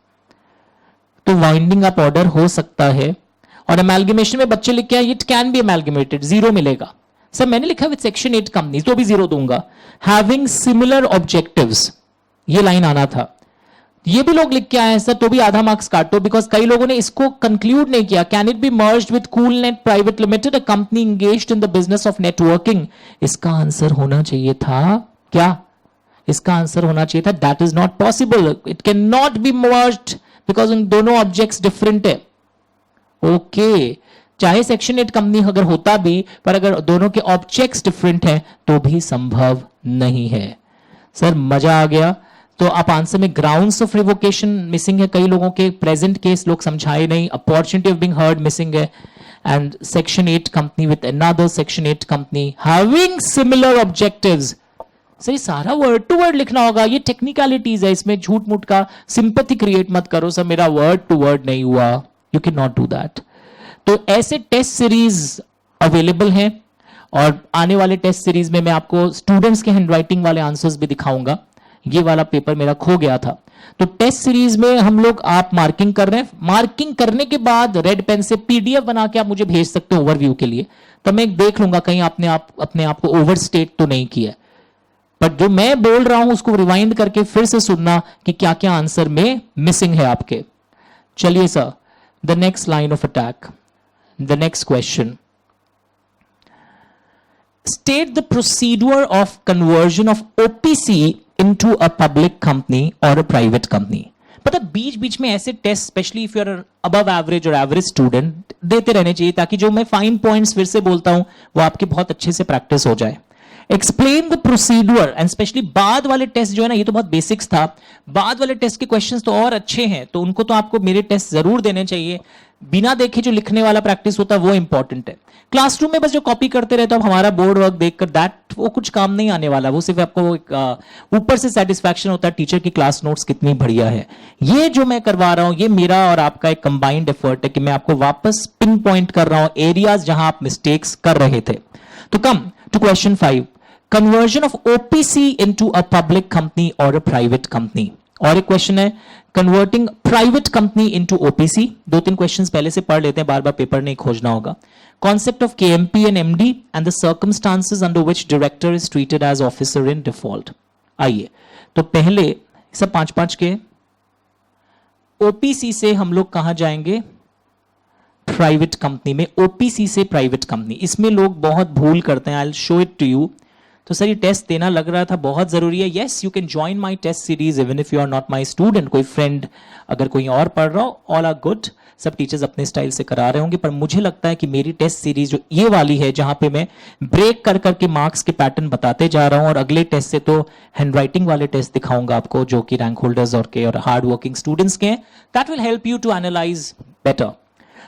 तो वाइंडिंग अप ऑर्डर हो सकता है. और अमेलगमेशन में बच्चे लिख के आए इट कैन बी अमेलगमेटेड, 0 मिलेगा. सर मैंने लिखा विद सेक्शन 8 कंपनी तो भी 0 दूंगा. हैविंग सिमिलर ऑब्जेक्टिव्स, ये लाइन आना था. ये भी लोग लिख के आए हैं सर तो भी आधा मार्क्स काटो, बिकॉज कई लोगों ने इसको कंक्लूड नहीं किया. Can it be merged with Coolnet private limited, a company engaged in the business of networking. इसका आंसर होना चाहिए था क्या? इसका आंसर होना चाहिए था that is not possible. It can not be merged because उन दोनों ऑब्जेक्ट्स डिफरेंट है. ओके, चाहे सेक्शन 8 कंपनी अगर होता भी, पर अगर दोनों के ऑब्जेक्ट्स डिफरेंट हैं तो भी संभव नहीं है. सर मजा आ गया. तो आप आंसर में ग्राउंड्स ऑफ रिवोकेशन मिसिंग है कई लोगों के, प्रेजेंट केस लोग समझाए नहीं, opportunity of being heard missing है, and section 8 company with another section 8 company having similar objectives. सही सारा वर्ड टू वर्ड लिखना होगा. ये टेक्निकलिटीज है, इसमें झूठ मूठ का सिंपैथी क्रिएट मत करो. सर मेरा वर्ड टू वर्ड नहीं हुआ, you can not do that. तो ऐसे टेस्ट सीरीज अवेलेबल हैं और आने वाले टेस्ट सीरीज में मैं आपको स्टूडेंट्स के हैंडराइटिंग वाले आंसर्स भी दिखाऊंगा. ये वाला पेपर मेरा खो गया था. तो टेस्ट सीरीज में हम लोग आप मार्किंग कर रहे हैं. मार्किंग करने के बाद रेड पेन से पीडीएफ बना के आप मुझे भेज सकते हो ओवरव्यू के लिए, तो मैं देख लूंगा कहीं आपने अपने आप को ओवरस्टेट तो नहीं किया. बट जो मैं बोल रहा हूं उसको रिवाइंड करके फिर से सुनना कि क्या क्या आंसर में मिसिंग है आपके. चलिए sir, the next line of attack, the next question. State the procedure of conversion of OPC into a public company or a private company. पता बीच बीच में ऐसे test, specially if you are above average और एवरेज स्टूडेंट, देते रहने चाहिए ताकि जो मैं फाइन पॉइंट्स फिर से बोलता हूं वो आपके बहुत अच्छे से प्रैक्टिस हो जाए. Explain the procedure, and specially बाद वाले टेस्ट जो है ना, ये तो बहुत बेसिक्स था, बाद वाले टेस्ट के क्वेश्चंस तो और अच्छे हैं, तो उनको तो आपको मेरे टेस्ट जरूर देने चाहिए. बिना देखे जो लिखने वाला प्रैक्टिस होता है वो इंपॉर्टेंट है. क्लासरूम में बस जो कॉपी करते रहते हो अब हमारा बोर्ड वर्क देखकर, दैट वो कुछ काम नहीं आने वाला. वो सिर्फ आपको ऊपर से सेटिस्फैक्शन होता है टीचर की क्लास नोट्स कितनी बढ़िया है. ये जो मैं करवा रहा हूं ये मेरा और आपका एक कंबाइंड एफर्ट है कि मैं आपको वापस पिन पॉइंट कर रहा हूं एरियाज जहां आप मिस्टेक्स कर रहे थे. तो come to question 5, conversion of OPC into a public company और अ प्राइवेट कंपनी. और एक क्वेश्चन है converting private company into OPC. 2-3 questions पहले से पढ़ लेते हैं, बार बार पेपर नहीं खोजना होगा. Concept of KMP and MD and the circumstances under which director is treated as officer in default. आइए तो पहले सब 5-5 के ओपीसी से हम लोग कहां जाएंगे? प्राइवेट कंपनी में. ओपीसी से प्राइवेट कंपनी, इसमें लोग बहुत भूल करते हैं. I will show it to you. तो सर ये टेस्ट देना लग रहा था बहुत जरूरी है. Yes, you can join my test series even if you are not my student. कोई फ्रेंड अगर कोई और पढ़ रहा हो, ऑल आर गुड. सब टीचर्स अपने स्टाइल से करा रहे होंगे, पर मुझे लगता है कि मेरी टेस्ट सीरीज जो ये वाली है, जहां पे मैं ब्रेक कर करके मार्क्स के पैटर्न बताते जा रहा हूं, और अगले टेस्ट से तो हैंडराइटिंग वाले टेस्ट दिखाऊंगा आपको जो कि रैंक होल्डर्स और हार्ड वर्किंग स्टूडेंट्स के हैं. That will help you to analyse better.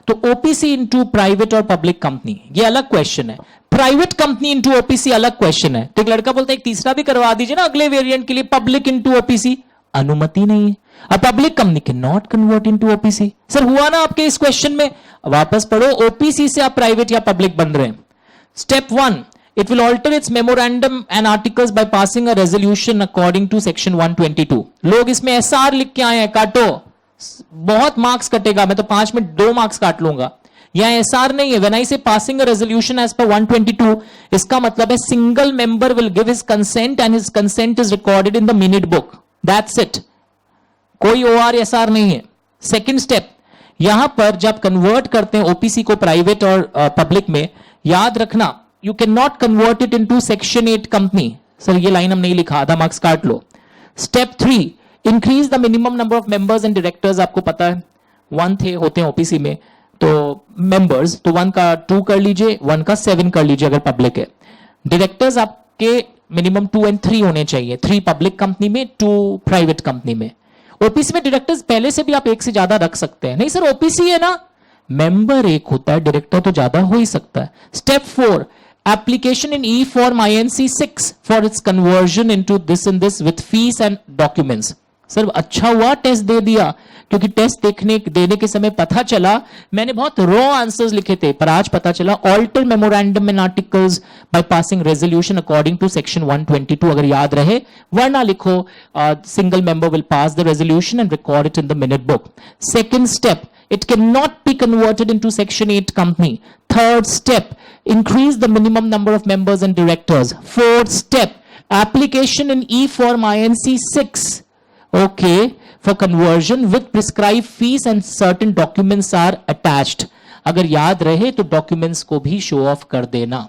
तो ओपीसी इनटू प्राइवेट और पब्लिक कंपनी, ये अलग क्वेश्चन है. प्राइवेट कंपनी इनटू ओपीसी अलग क्वेश्चन है. तो एक लड़का बोलता है एक तीसरा भी करवा दीजिए ना अगले वेरिएंट के लिए, पब्लिक इनटू ओपीसी. अनुमति नहीं है. अब public company can not convert into OPC. Sir हुआ ना आपके इस क्वेश्चन में, वापस पढ़ो. ओपीसी से आप प्राइवेट या पब्लिक बन रहे हैं. Step 1, it will alter its memorandum and articles by passing a resolution according to section 122. लोग इसमें एसआर लिख के आए हैं, काटो. बहुत मार्क्स कटेगा, मैं तो 5 में 2 मार्क्स काट लूंगा. यहां एसआर नहीं है. व्हेन आई से passing a resolution as per 122, इसका मतलब है single member will give his consent and his consent is recorded in the minute book. That's it. कोई ओआर एसआर नहीं है. सेकंड स्टेप, यहां पर जब कन्वर्ट करते हैं ओपीसी को प्राइवेट और पब्लिक में, याद रखना you can not convert it into section 8 company. Sir ये लाइन हम नहीं लिखा, आधा मार्क्स काट लो. Step 3, increase the minimum number of members and directors. आपको पता है 1 थे होते हैं ओपीसी में, तो मेंबर्स तो 1 का 2 कर लीजिए, 1 का 7 कर लीजिए अगर पब्लिक है. डायरेक्टर्स आपके मिनिमम 2 और 3 होने चाहिए. 3 पब्लिक कंपनी में, 2 प्राइवेट कंपनी में. ओपीसी में डायरेक्टर्स पहले से भी आप 1 से ज्यादा रख सकते हैं. नहीं सर ओपीसी है ना, मेंबर 1 होता है, डायरेक्टर तो ज्यादा हो ही सकता है. Step 4, application in e-form INC 6 for its conversion into this and this with fees and documents. Sir अच्छा हुआ टेस्ट दे दिया, क्योंकि टेस्ट देने के समय पता चला मैंने बहुत रॉ आंसर्स लिखे थे, पर आज पता चला alter memorandum and articles by passing resolution according to section 122. अगर याद रहे, वरना लिखो single member will pass the resolution and record it in the minute book. Second step, it cannot be converted into section 8 company. Third step, increase the minimum number of members and directors. Fourth step, application in e-form INC 6, okay, for conversion with prescribed fees and certain documents are attached. अगर याद रहे तो documents को भी show off कर देना.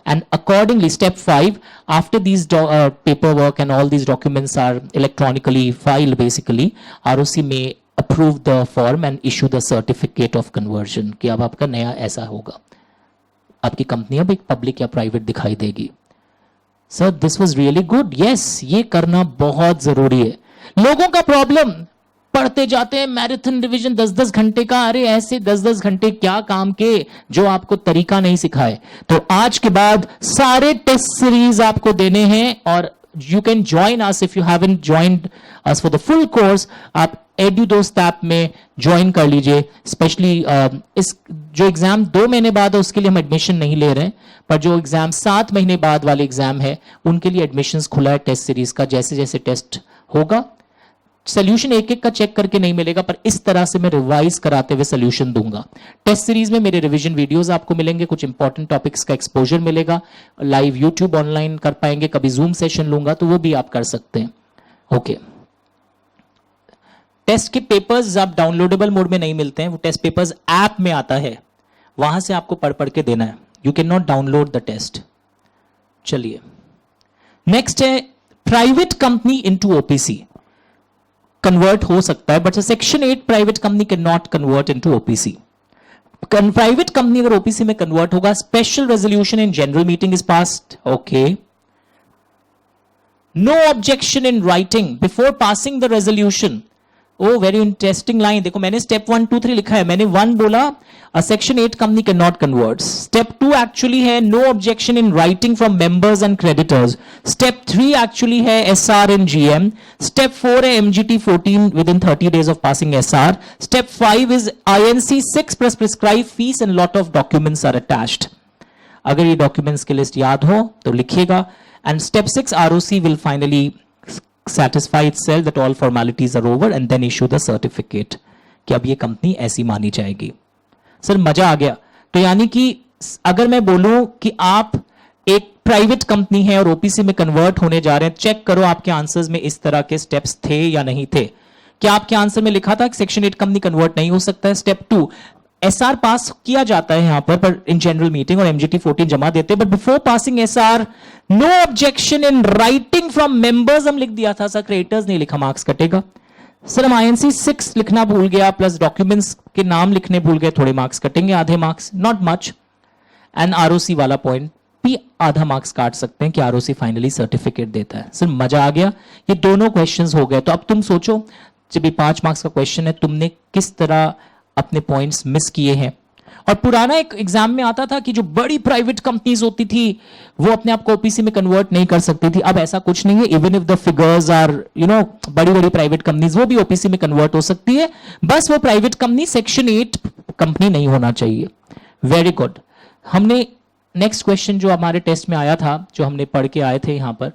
And accordingly, step 5, after these paperwork and all these documents are electronically filed, basically, ROC may approve the form and issue the certificate of conversion कि अब आपका नया ऐसा होगा, आपकी कंपनी अब एक पब्लिक या प्राइवेट दिखाई देगी. Sir this was really good. Yes, ये करना बहुत जरूरी है. लोगों का प्रॉब्लम, पढ़ते जाते हैं मैराथन रिवीजन 10-10 घंटे का. अरे ऐसे 10-10 घंटे क्या काम के जो आपको तरीका नहीं सिखाए. तो आज के बाद सारे टेस्ट सीरीज आपको देने हैं, और you can join us if you haven't joined us for the full course. आप EduDost ऐप में ज्वाइन कर लीजिए. स्पेशली इस जो एग्जाम 2 महीने बाद है उसके लिए हम एडमिशन नहीं ले रहे हैं, पर जो एग्जाम 7 महीने बाद वाले एग्जाम है उनके लिए एडमिशंस खुला है टेस्ट सीरीज का. जैसे जैसे टेस्ट होगा सोल्यूशन एक एक का चेक करके नहीं मिलेगा, पर इस तरह से मैं रिवाइज कराते हुए सोल्यूशन दूंगा. टेस्ट सीरीज में मेरे रिवीजन वीडियोस आपको मिलेंगे, कुछ इंपॉर्टेंट टॉपिक्स का एक्सपोजर मिलेगा, लाइव यूट्यूब ऑनलाइन कर पाएंगे, कभी जूम सेशन लूंगा तो वो भी आप कर सकते हैं. ओके. टेस्ट के पेपर्स आप डाउनलोडेबल मोड में नहीं मिलते हैं, वो टेस्ट पेपर्स ऐप में आता है, वहां से आपको पढ़ पढ़ के देना है. You can not download the test. चलिए नेक्स्ट है private company into OPC. Convert हो सकता है, but section 8 private company can not convert into OPC. Private company अगर ओपीसी में कन्वर्ट होगा, special resolution in general meeting is passed. Okay. No objection in writing before passing the resolution. Oh very interesting line. देखो मैंने स्टेप 1, 2, 3 लिखा है. मैंने 1 बोला section 8 company can not convert. Step 2 actually है no objection in writing from members and creditors. Step 3 actually है एसआर इन जीएम. स्टेप 4 है MGT 14 within 30 days of passing SR. Step 5 is INC 6 plus prescribe fees and lot of documents are attached. अगर ये डॉक्यूमेंट्स की लिस्ट याद हो तो लिखिएगा. And step 6 ROC will finally satisfy itself that all formalities are over and then issue the certificate कि अब ये कंपनी ऐसी मानी जाएगी. सर मजा आ गया. तो यानी कि अगर मैं बोलूं कि आप एक प्राइवेट कंपनी है और ओपीसी में कन्वर्ट होने जा रहे हैं, चेक करो आपके आंसर्स में इस तरह के स्टेप्स थे या नहीं थे. क्या आपके आंसर में लिखा था कि सेक्शन 8 कंपनी कन्वर्ट नहीं हो सकता है? स्टेप 2, एसआर पास किया जाता है यहां पर इन जनरल मीटिंग और एमजीटी 14 जमा देते हैं, but before passing SR no objection in writing from members हम लिख दिया था सर, क्रिएटर्स नहीं लिखा, मार्क्स कटेगा। सर हम आईएनसी 6 लिखना भूल गया प्लस डॉक्यूमेंट्स के नाम लिखने भूल गए, थोड़े मार्क्स कटेंगे, आधे marks, not much. And ROC वाला पॉइंट भी आधा मार्क्स काट सकते हैं कि आरओसी फाइनली सर्टिफिकेट देता है। सर मजा आ गया, ये दोनों क्वेश्चंस हो गए। तो अब तुम सोचो, जब ये 5 मार्क्स का क्वेश्चन है, तुमने किस तरह अपने पॉइंट्स मिस किए हैं। और पुराना एक एग्जाम में आता था कि जो बड़ी प्राइवेट कंपनीज होती थी वो अपने आप को ओपीसी में कन्वर्ट नहीं कर सकती थी। अब ऐसा कुछ नहीं है, even if the figures are बड़ी बड़ी प्राइवेट कंपनीज वो भी ओपीसी में कन्वर्ट हो सकती है, बस वो प्राइवेट कंपनी सेक्शन 8 कंपनी नहीं होना चाहिए। Very good. हमने नेक्स्ट क्वेश्चन जो हमारे टेस्ट में आया था, जो हमने पढ़ के आए थे यहां पर,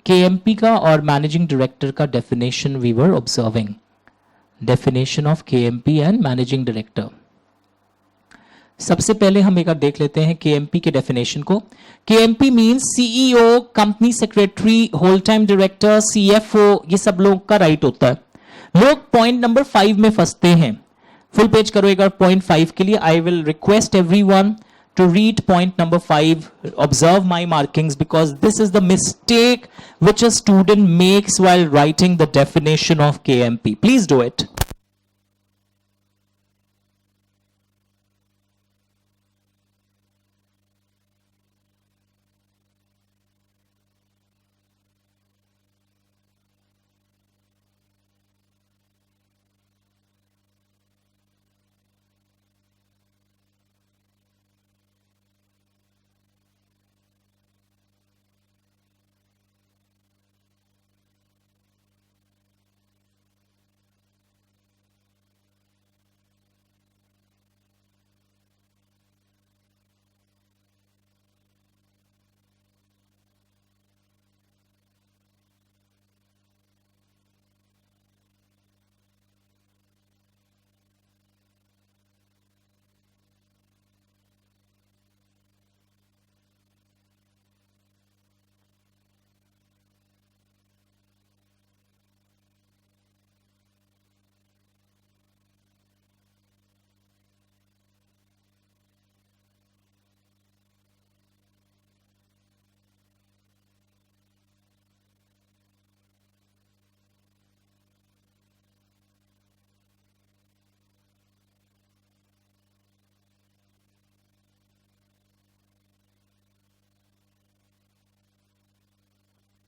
केएमपी का और मैनेजिंग डायरेक्टर का definition we were observing. Definition of KMP and managing director. सबसे पहले हम एक बार देख लेते हैं केएमपी के डेफिनेशन को। KMP means CEO, company secretary, whole time director, CFO, ये सब लोग का राइट होता है। लोग पॉइंट नंबर 5 में फंसते हैं। फुल पेज करो एक बार पॉइंट 5 के लिए। I will request everyone to read point number 5. Observe my markings because this is the mistake which a student makes while writing the definition of KMP. Please do it.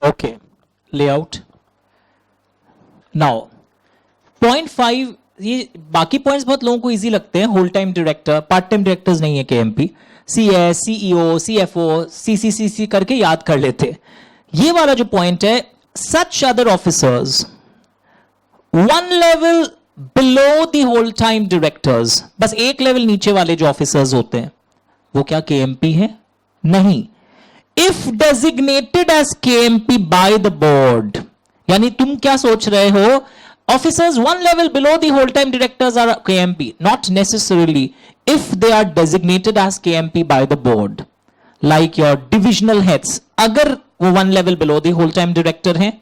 Okay, layout. Now, point 5, ये बाकी पॉइंट्स बहुत लोगों को इजी लगते हैं। Whole time director, part time directors नहीं है KMP. CS, CEO, CFO, C C C C करके याद कर लेते। ये वाला जो पॉइंट है, such other officers one level below the whole time directors, बस एक लेवल नीचे वाले जो ऑफिसर्स होते हैं वो क्या केएमपी है? नहीं। If designated as KMP by the board, यानी तुम क्या सोच रहे हो? Officers one level below the whole time directors are KMP. Not necessarily. If they are designated as KMP by the board, like your divisional heads, अगर वो one level below the whole time director हैं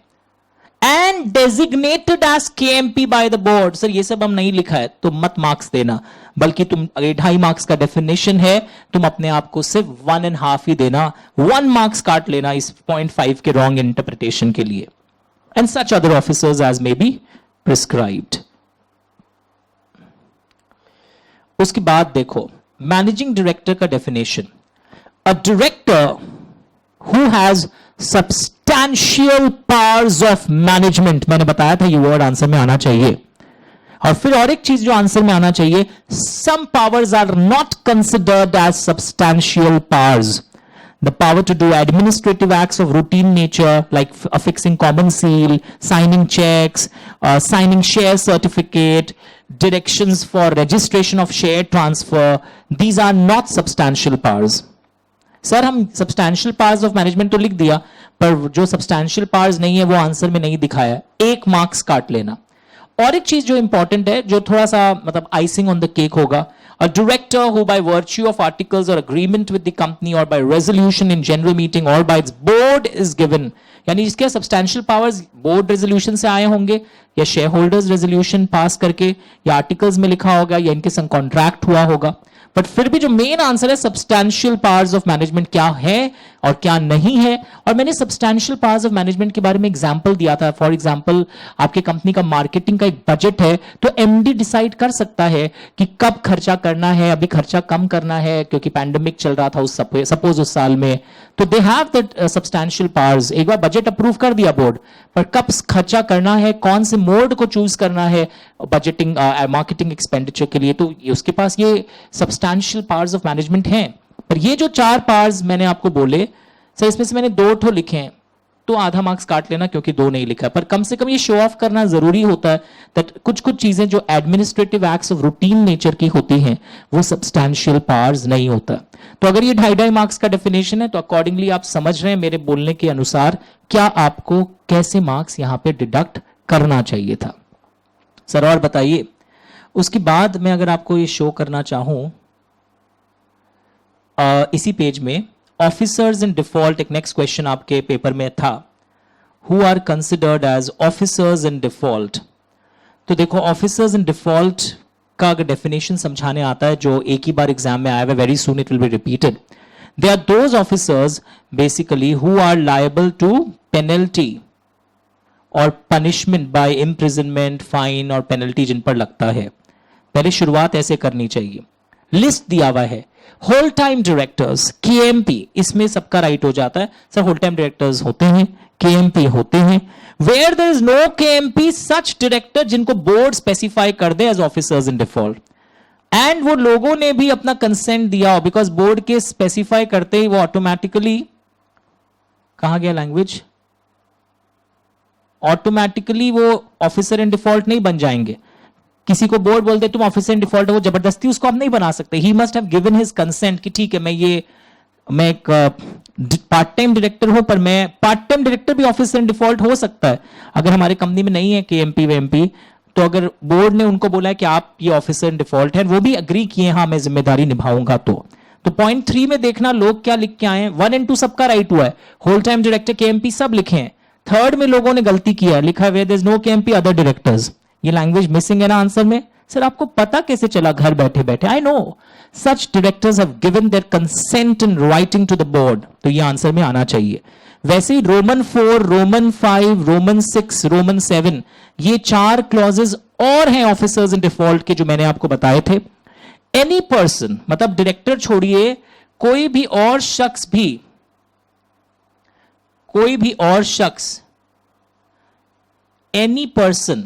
and designated as KMP by the board, sir ये सब हम नहीं लिखा है तो मत मार्क्स देना, बल्कि तुम 2.5 मार्क्स का डेफिनेशन है, तुम अपने आप को सिर्फ 1.5 ही देना, 1 मार्क्स काट लेना इस पॉइंट 5 के रॉन्ग इंटरप्रिटेशन के लिए। And such other officers as may be prescribed. उसके बाद देखो मैनेजिंग डायरेक्टर का definition. A director who has substantial powers of management, मैंने बताया था ये वर्ड आंसर में आना चाहिए। और फिर और एक चीज जो आंसर में आना चाहिए, some powers are not considered as substantial powers. The power to do administrative acts of routine nature like affixing common seal, signing checks, signing share certificate, directions for registration of share transfer, these are not substantial powers. Sir हम सब्सटैंशियल पावर्स ऑफ मैनेजमेंट तो लिख दिया, पर जो सब्सटैंशियल पावर्स नहीं है वो आंसर में नहीं दिखाया, 1 मार्क्स काट लेना। और एक चीज जो इंपॉर्टेंट है, जो थोड़ा सा मतलब आइसिंग ऑन द केक होगा, a director who by virtue of articles or agreement with the company or by resolution in general meeting or by its board is given, यानी इसके सब्सटैंशियल पावर्स बोर्ड रेजोल्यूशन से आए होंगे, या शेयर होल्डर्स रेजोल्यूशन पास करके, या आर्टिकल्स में लिखा होगा, या इनके संग कॉन्ट्रैक्ट हुआ होगा। बट फिर भी जो मेन आंसर है सब्सटैंशियल पावर्स ऑफ मैनेजमेंट क्या है और क्या नहीं है। और मैंने सब्सटैंशियल पावर्स ऑफ मैनेजमेंट के बारे में एग्जांपल दिया था। फॉर एग्जांपल, आपके कंपनी का मार्केटिंग का एक बजट है, तो एमडी डिसाइड कर सकता है कि कब खर्चा करना है, अभी खर्चा कम करना है क्योंकि पैंडेमिक चल रहा था सपोज उस साल में, तो they have that substantial powers. एक बार बजट अप्रूव कर दिया बोर्ड, पर कब खर्चा करना है, कौन से मोड को चूज करना है बजटिंग मार्केटिंग एक्सपेंडिचर के लिए, तो उसके पास ये सब्सटैंशियल पावर्स ऑफ मैनेजमेंट हैं। पर ये जो 4 पावर्स मैंने आपको बोले सर, इसमें से मैंने 2 ठो लिखे हैं, तो आधा मार्क्स काट लेना क्योंकि 2 नहीं लिखा। पर कम से कम ये शो ऑफ करना जरूरी होता है दैट कुछ कुछ चीजें जो administrative acts of routine nature की होती हैं वो सब्सटैंशियल पावर्स नहीं होता। तो अगर ये 2.5 मार्क्स का डेफिनेशन है, तो अकॉर्डिंगली आप समझ रहे हैं मेरे बोलने के अनुसार क्या आपको कैसे मार्क्स यहां पे डिडक्ट करना चाहिए था। सर और बताइए, उसके बाद मैं अगर आपको ये शो करना चाहूं इसी पेज में, ऑफिसर्स इन डिफॉल्ट, एक नेक्स्ट क्वेश्चन आपके पेपर में था, who are considered as officers in default. तो देखो, ऑफिसर्स इन डिफॉल्ट का अगर डेफिनेशन समझाने आता है जो एक ही बार एग्जाम में आया हुआ, very soon it will be repeated. They are those officers basically who are liable to penalty और पनिशमेंट बाय इम्प्रिजनमेंट, फाइन और पेनल्टी जिन पर लगता है। पहले शुरुआत ऐसे करनी चाहिए। लिस्ट दिया हुआ है, होल टाइम डायरेक्टर्स, केएमपी, इसमें सबका राइट हो जाता है सर, होल टाइम डायरेक्टर्स होते हैं, केएमपी होते हैं। Where there is no KMP, such director जिनको बोर्ड स्पेसिफाई कर दे as officers in default, and वो लोगों ने भी अपना कंसेंट दिया हो, बिकॉज बोर्ड के स्पेसिफाई करते ही वो ऑटोमेटिकली, कहां गया लैंग्वेज, ऑटोमेटिकली वो ऑफिसर इन डिफॉल्ट नहीं बन जाएंगे। किसी को बोर्ड बोल दे तुम ऑफिसर इन डिफॉल्ट हो, वो जबरदस्ती उसको आप नहीं बना सकते। He must have given his consent कि ठीक है मैं एक पार्ट टाइम डायरेक्टर हूं, पर मैं पार्ट टाइम डायरेक्टर भी ऑफिसर इन डिफॉल्ट हो सकता है। अगर हमारे कंपनी में नहीं है केएमपी वेएमपी, तो अगर बोर्ड ने उनको बोला है कि आप ये ऑफिसर इन डिफॉल्ट है, वो भी अग्री किए हाँ मैं जिम्मेदारी निभाऊंगा, तो पॉइंट 3 में देखना लोग क्या लिख के आए हैं। 1 और 2 सबका राइट हुआ है, होल टाइम डायरेक्टर केएमपी सब लिखे हैं। 3rd में लोगों ने गलती किया है, लिखा है where there is no KMP other directors. ये लैंग्वेज मिसिंग है ना आंसर में। सर आपको पता कैसे चला घर बैठे बैठे? I know such directors have given their consent in writing to the board, तो ये आंसर में आना चाहिए। वैसे ही रोमन 4, रोमन 5, रोमन 6, रोमन 7, ये 4 क्लॉजेस और हैं ऑफिसर्स इन डिफॉल्ट के जो मैंने आपको बताए थे। एनी पर्सन, मतलब डायरेक्टर छोड़िए, कोई भी और शख्स, any person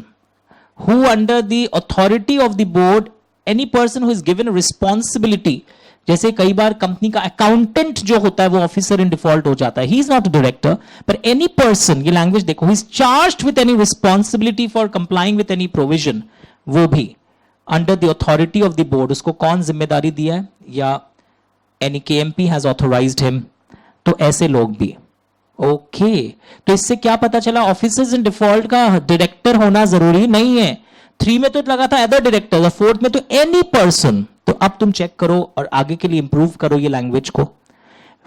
who under the authority of the board, any person who is given responsibility, जैसे कई बार कंपनी का अकाउंटेंट जो होता है वो ऑफिसर इन डिफॉल्ट हो जाता है, he is not a director, पर एनी पर्सन, ये लैंग्वेज देखो, he is charged with any responsibility for complying with any provision, वो भी under the authority of the board, उसको कौन जिम्मेदारी दिया है, या any KMP has authorised him, तो ऐसे लोग भी। ओके, तो इससे क्या पता चला, ऑफिसर्स इन डिफॉल्ट का डायरेक्टर होना जरूरी नहीं है। 3 में तो लगा था अदर डायरेक्टर, और 4th में तो एनी पर्सन। तो अब तुम चेक करो और आगे के लिए इंप्रूव करो ये लैंग्वेज को।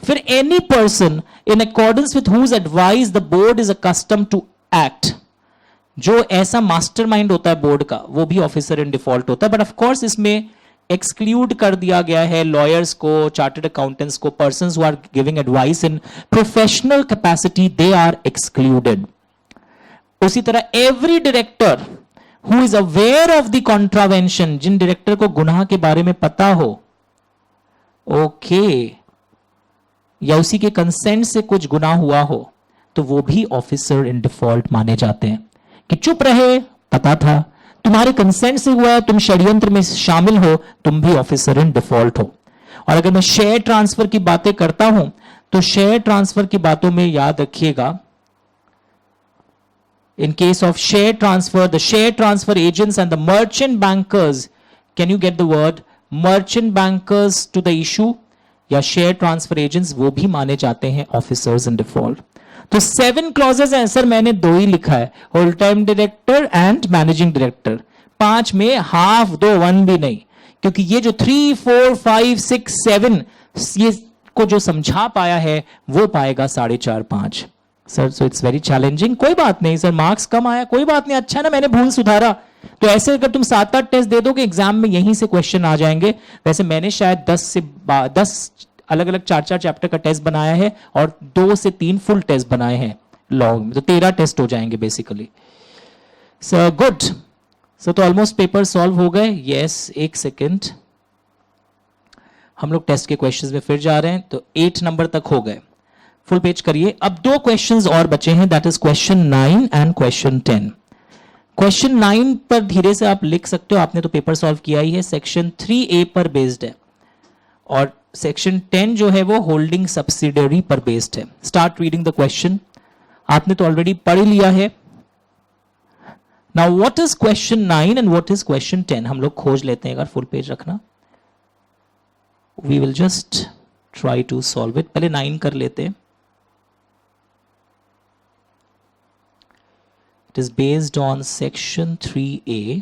फिर any person in accordance with whose advice the board is accustom to act, जो ऐसा मास्टरमाइंड होता है बोर्ड का, वो भी ऑफिसर इन डिफॉल्ट होता है। बट ऑफ कोर्स इसमें एक्सक्लूड कर दिया गया है लॉयर्स को, चार्टर्ड अकाउंटेंट्स को, persons who are giving advice in professional capacity, they are excluded. उसी तरह every director who is aware of the contravention, जिन डायरेक्टर को गुनाह के बारे में पता हो, ओके, या उसी के कंसेंट से कुछ गुनाह हुआ हो, तो वो भी ऑफिसर इन डिफॉल्ट माने जाते हैं। कि चुप रहे, पता था, तुम्हारे कंसेंट से हुआ है, तुम षड्यंत्र में शामिल हो, तुम भी ऑफिसर इन डिफॉल्ट हो। और अगर मैं शेयर ट्रांसफर की बातें करता हूं, तो शेयर ट्रांसफर की बातों में याद रखिएगा, in case of share transfer, the share transfer agents and the merchant bankers, can you get the word merchant bankers to the issue, या शेयर ट्रांसफर एजेंट्स, वो भी माने जाते हैं ऑफिसर्स इन डिफॉल्ट। तो 7 क्लॉजेस हैं सर, मैंने 2 ही लिखा है, whole time director and managing director. 5 में हाफ दो, 1 भी नहीं, क्योंकि ये जो 3, 4, 5, 6, 7 ये को जो समझा पाया है वो पाएगा 4.5, 5। Sir so it's very challenging. कोई बात नहीं सर, मार्क्स कम आया कोई बात नहीं, अच्छा ना मैंने भूल सुधारा। तो ऐसे अगर तुम 7-8 टेस्ट दे दोगे एग्जाम में यहीं से क्वेश्चन आ जाएंगे। वैसे मैंने शायद 10 अलग अलग 4-4 चैप्टर का टेस्ट बनाया है और 2 से 3 फुल टेस्ट बनाए हैं लॉ में, तो 13 टेस्ट हो जाएंगे बेसिकली। सर गुड, सर तो ऑलमोस्ट पेपर सॉल्व हो गए। यस, एक सेकेंड, हम लोग टेस्ट के क्वेश्चंस में फिर जा रहे हैं। तो 8 नंबर तक हो गए, फुल पेज करिए। अब 2 क्वेश्चंस और बचे हैं, that is question 9 and question 10। Question 9 पर धीरे से आप लिख सकते हो, आपने तो पेपर सॉल्व किया ही है, सेक्शन 3A पर बेस्ड है, और सेक्शन 10 जो है वो होल्डिंग सब्सिडियरी पर बेस्ड है। स्टार्ट रीडिंग द क्वेश्चन, आपने तो ऑलरेडी पढ़ लिया है। Now what is question 9 and what is question 10, हम लोग खोज लेते हैं, अगर फुल पेज रखना। We will just try to solve it. पहले 9 कर लेते हैं। It is based on section 3A।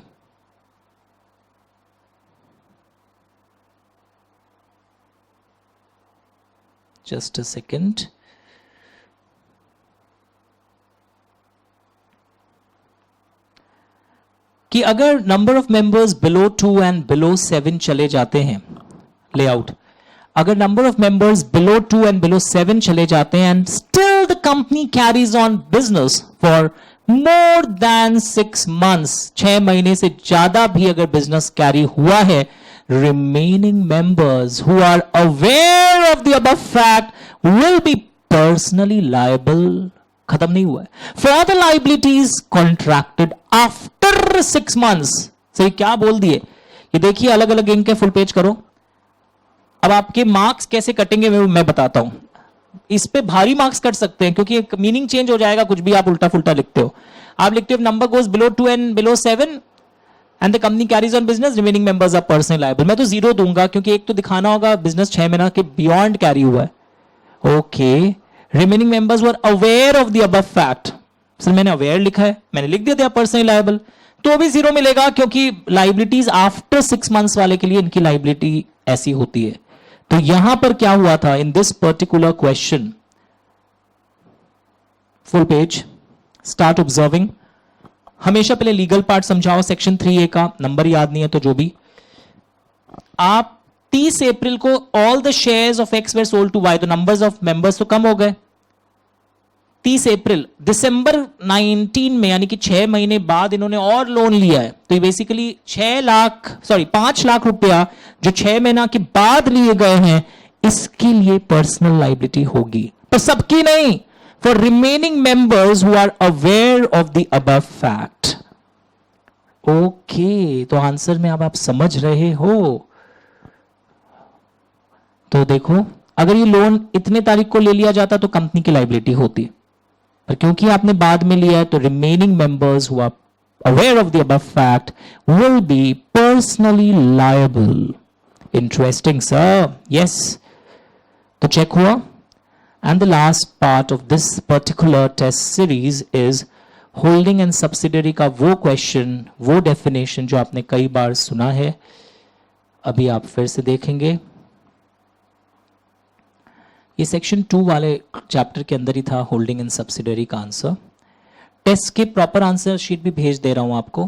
Just a second. कि अगर number of members below 2 and below 7 चले जाते हैं, लेआउट, अगर number of members below 2 and below 7 चले जाते हैं and still the company carries on business for more than 6 months, 6 महीने से ज्यादा भी अगर बिजनेस कैरी हुआ है, remaining members who are aware of the above fact will be personally liable, खत्म नहीं हुआ है, for the liabilities contracted after 6 months। सही क्या बोल दिए, ये देखिए अलग अलग इंक के, फुल पेज करो। अब आपके मार्क्स कैसे कटेंगे मैं बताता हूं। इस पे भारी मार्क्स कट सकते हैं क्योंकि मीनिंग चेंज हो जाएगा, कुछ भी आप उल्टा फुल्टा लिखते हो। आप लिखते हो number goes below 2 and below 7 and the company carries on business, remaining members are personally liable. मैं तो 0 दूंगा क्योंकि एक तो दिखाना होगा बिजनेस 6 महीना के बियॉन्ड कैरी हुआ है। Okay, remaining members were aware of the above fact. Sir मैंने अवेयर लिखा है, मैंने लिख दिया था पर्सनली लायबल, तो भी 0 मिलेगा क्योंकि लाइबिलिटीज आफ्टर 6 months वाले के लिए इनकी लाइबिलिटी ऐसी होती है। तो यहां पर क्या हुआ था in this particular question, full page, start observing. हमेशा पहले लीगल पार्ट समझाओ सेक्शन 3A का, नंबर याद नहीं है तो जो भी। आप 30 अप्रैल को all the shares of X were sold to Y, तो नंबर्स ऑफ मेंबर्स तो कम हो गए। 30 अप्रैल, दिसंबर 19 में यानी कि 6 महीने बाद इन्होंने और लोन लिया है, तो ये बेसिकली 5 लाख रुपया जो 6 महीना के बाद लिए गए हैं, इसके लिए पर्सनल लाइबिलिटी होगी, पर सबकी नहीं, for remaining members who are aware of the above fact। Okay, तो आंसर में अब आप समझ रहे हो। तो देखो, अगर ये लोन इतने तारीख को ले लिया जाता तो कंपनी की लाइबिलिटी होती, पर क्योंकि आपने बाद में लिया है तो remaining members who are aware of the above fact will be personally liable. Interesting sir, yes. तो चेक हुआ। And the last part of this particular test series is holding and subsidiary का वो question, वो definition जो आपने कई बार सुना है, अभी आप फिर से देखेंगे। ये सेक्शन 2 वाले चैप्टर के अंदर ही था, होल्डिंग एंड सब्सिडियरी का आंसर। टेस्ट के प्रॉपर आंसर शीट भी भेज दे रहा हूं आपको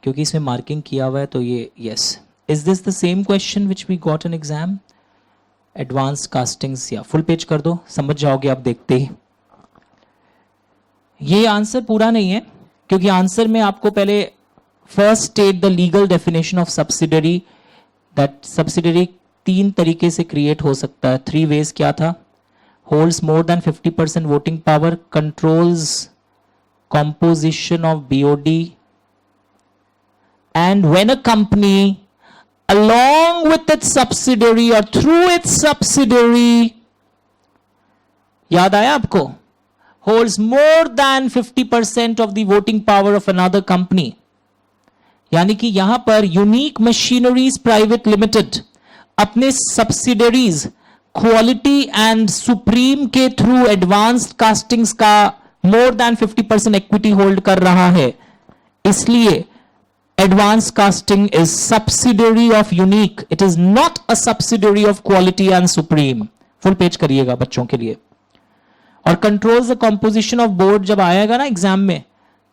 क्योंकि इसमें मार्किंग किया हुआ है। तो ये yes, is this the same question which we got in exam? Advance costings, या फुल पेज कर दो, समझ जाओगे आप देखते ही। ये आंसर पूरा नहीं है क्योंकि आंसर में आपको पहले first state the legal definition of subsidiary, that subsidiary 3 तरीके से क्रिएट हो सकता है। 3 वेज क्या था? Holds more than 50% voting power, controls composition of BOD, and when a company along with its subsidiary or through its subsidiary, याद आया आपको, holds more than 50% of the voting power of another company, यानी कि यहां पर यूनिक मशीनरीज प्राइवेट लिमिटेड अपने सब्सिडरीज क्वालिटी एंड सुप्रीम के थ्रू एडवांस्ड कास्टिंग्स का मोर देन 50% इक्विटी होल्ड कर रहा है, इसलिए advance casting is subsidiary of unique, it is not a subsidiary of quality and supreme. Full page करिएगा बच्चों के लिए। और controls the composition of board जब आएगा ना एग्जाम में,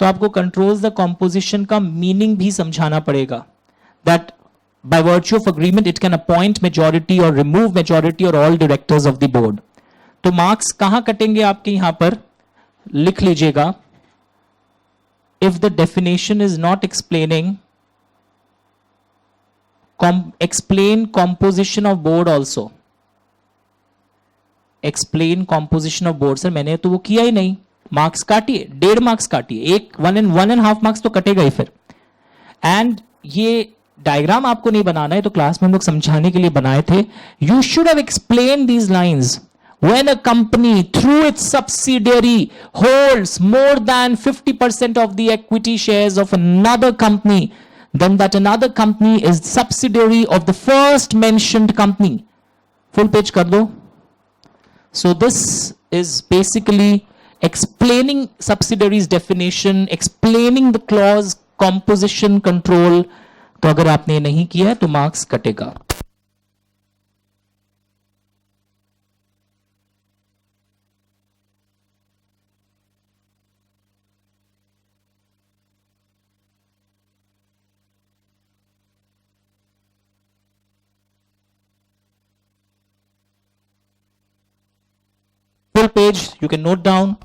तो आपको कंट्रोल्स द कॉम्पोजिशन का मीनिंग भी समझाना पड़ेगा. That by virtue of agreement it can appoint majority or remove majority or all directors of the board. तो मार्क्स कहां कटेंगे आपके यहां पर लिख लीजिएगा. if the definition is not explaining explain composition of board also. explain composition of board. Sir मैंने तो वो किया ही नहीं. मार्क्स काटिए, 1.5 मार्क्स काटिए, 1.5 मार्क्स तो कटेगा ही फिर. एंड ये डायग्राम आपको नहीं बनाना है, तो क्लास में हम लोग समझाने के लिए बनाए थे. You should have explain these lines. When a company through its subsidiary holds more than 50% of the equity shares of another company, then that another company is subsidiary of the first mentioned company. Full page kar do. So this is basically explaining subsidiaries definition, explaining the clause composition control. तो अगर आपने नहीं किया है तो मार्क्स कटेगा. Full page you can note down.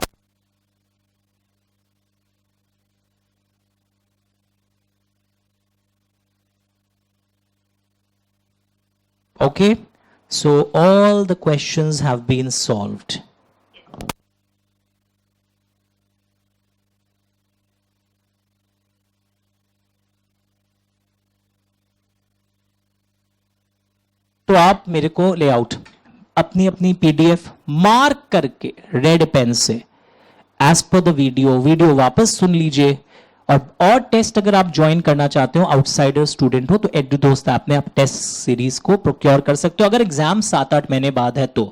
Okay, so all the questions have been solved. तो आप मेरे को लेआउट अपनी अपनी पीडीएफ मार्क करके रेड पेन से एज पर द वीडियो वापस सुन लीजिए. और टेस्ट अगर आप ज्वाइन करना चाहते हो, आउटसाइडर स्टूडेंट हो, तो एडु दोस्त ऐप में आप टेस्ट सीरीज को प्रोक्योर कर सकते हो. अगर एग्जाम 7-8 महीने बाद है तो.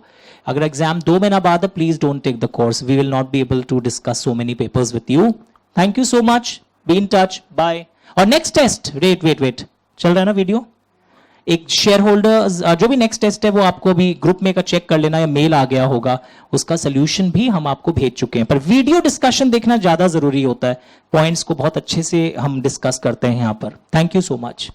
अगर एग्जाम 2 महीना बाद है, please don't take the course. We will not be able to discuss so many papers with you. Thank you so much. Be in touch. Bye. और नेक्स्ट टेस्ट, वेट चल रहा है ना वीडियो. एक शेयर होल्डर जो भी नेक्स्ट टेस्ट है वो आपको भी ग्रुप में का चेक कर लेना, या मेल आ गया होगा, उसका सोल्यूशन भी हम आपको भेज चुके हैं. पर वीडियो डिस्कशन देखना ज्यादा जरूरी होता है. पॉइंट्स को बहुत अच्छे से हम डिस्कस करते हैं यहां पर. Thank you so much.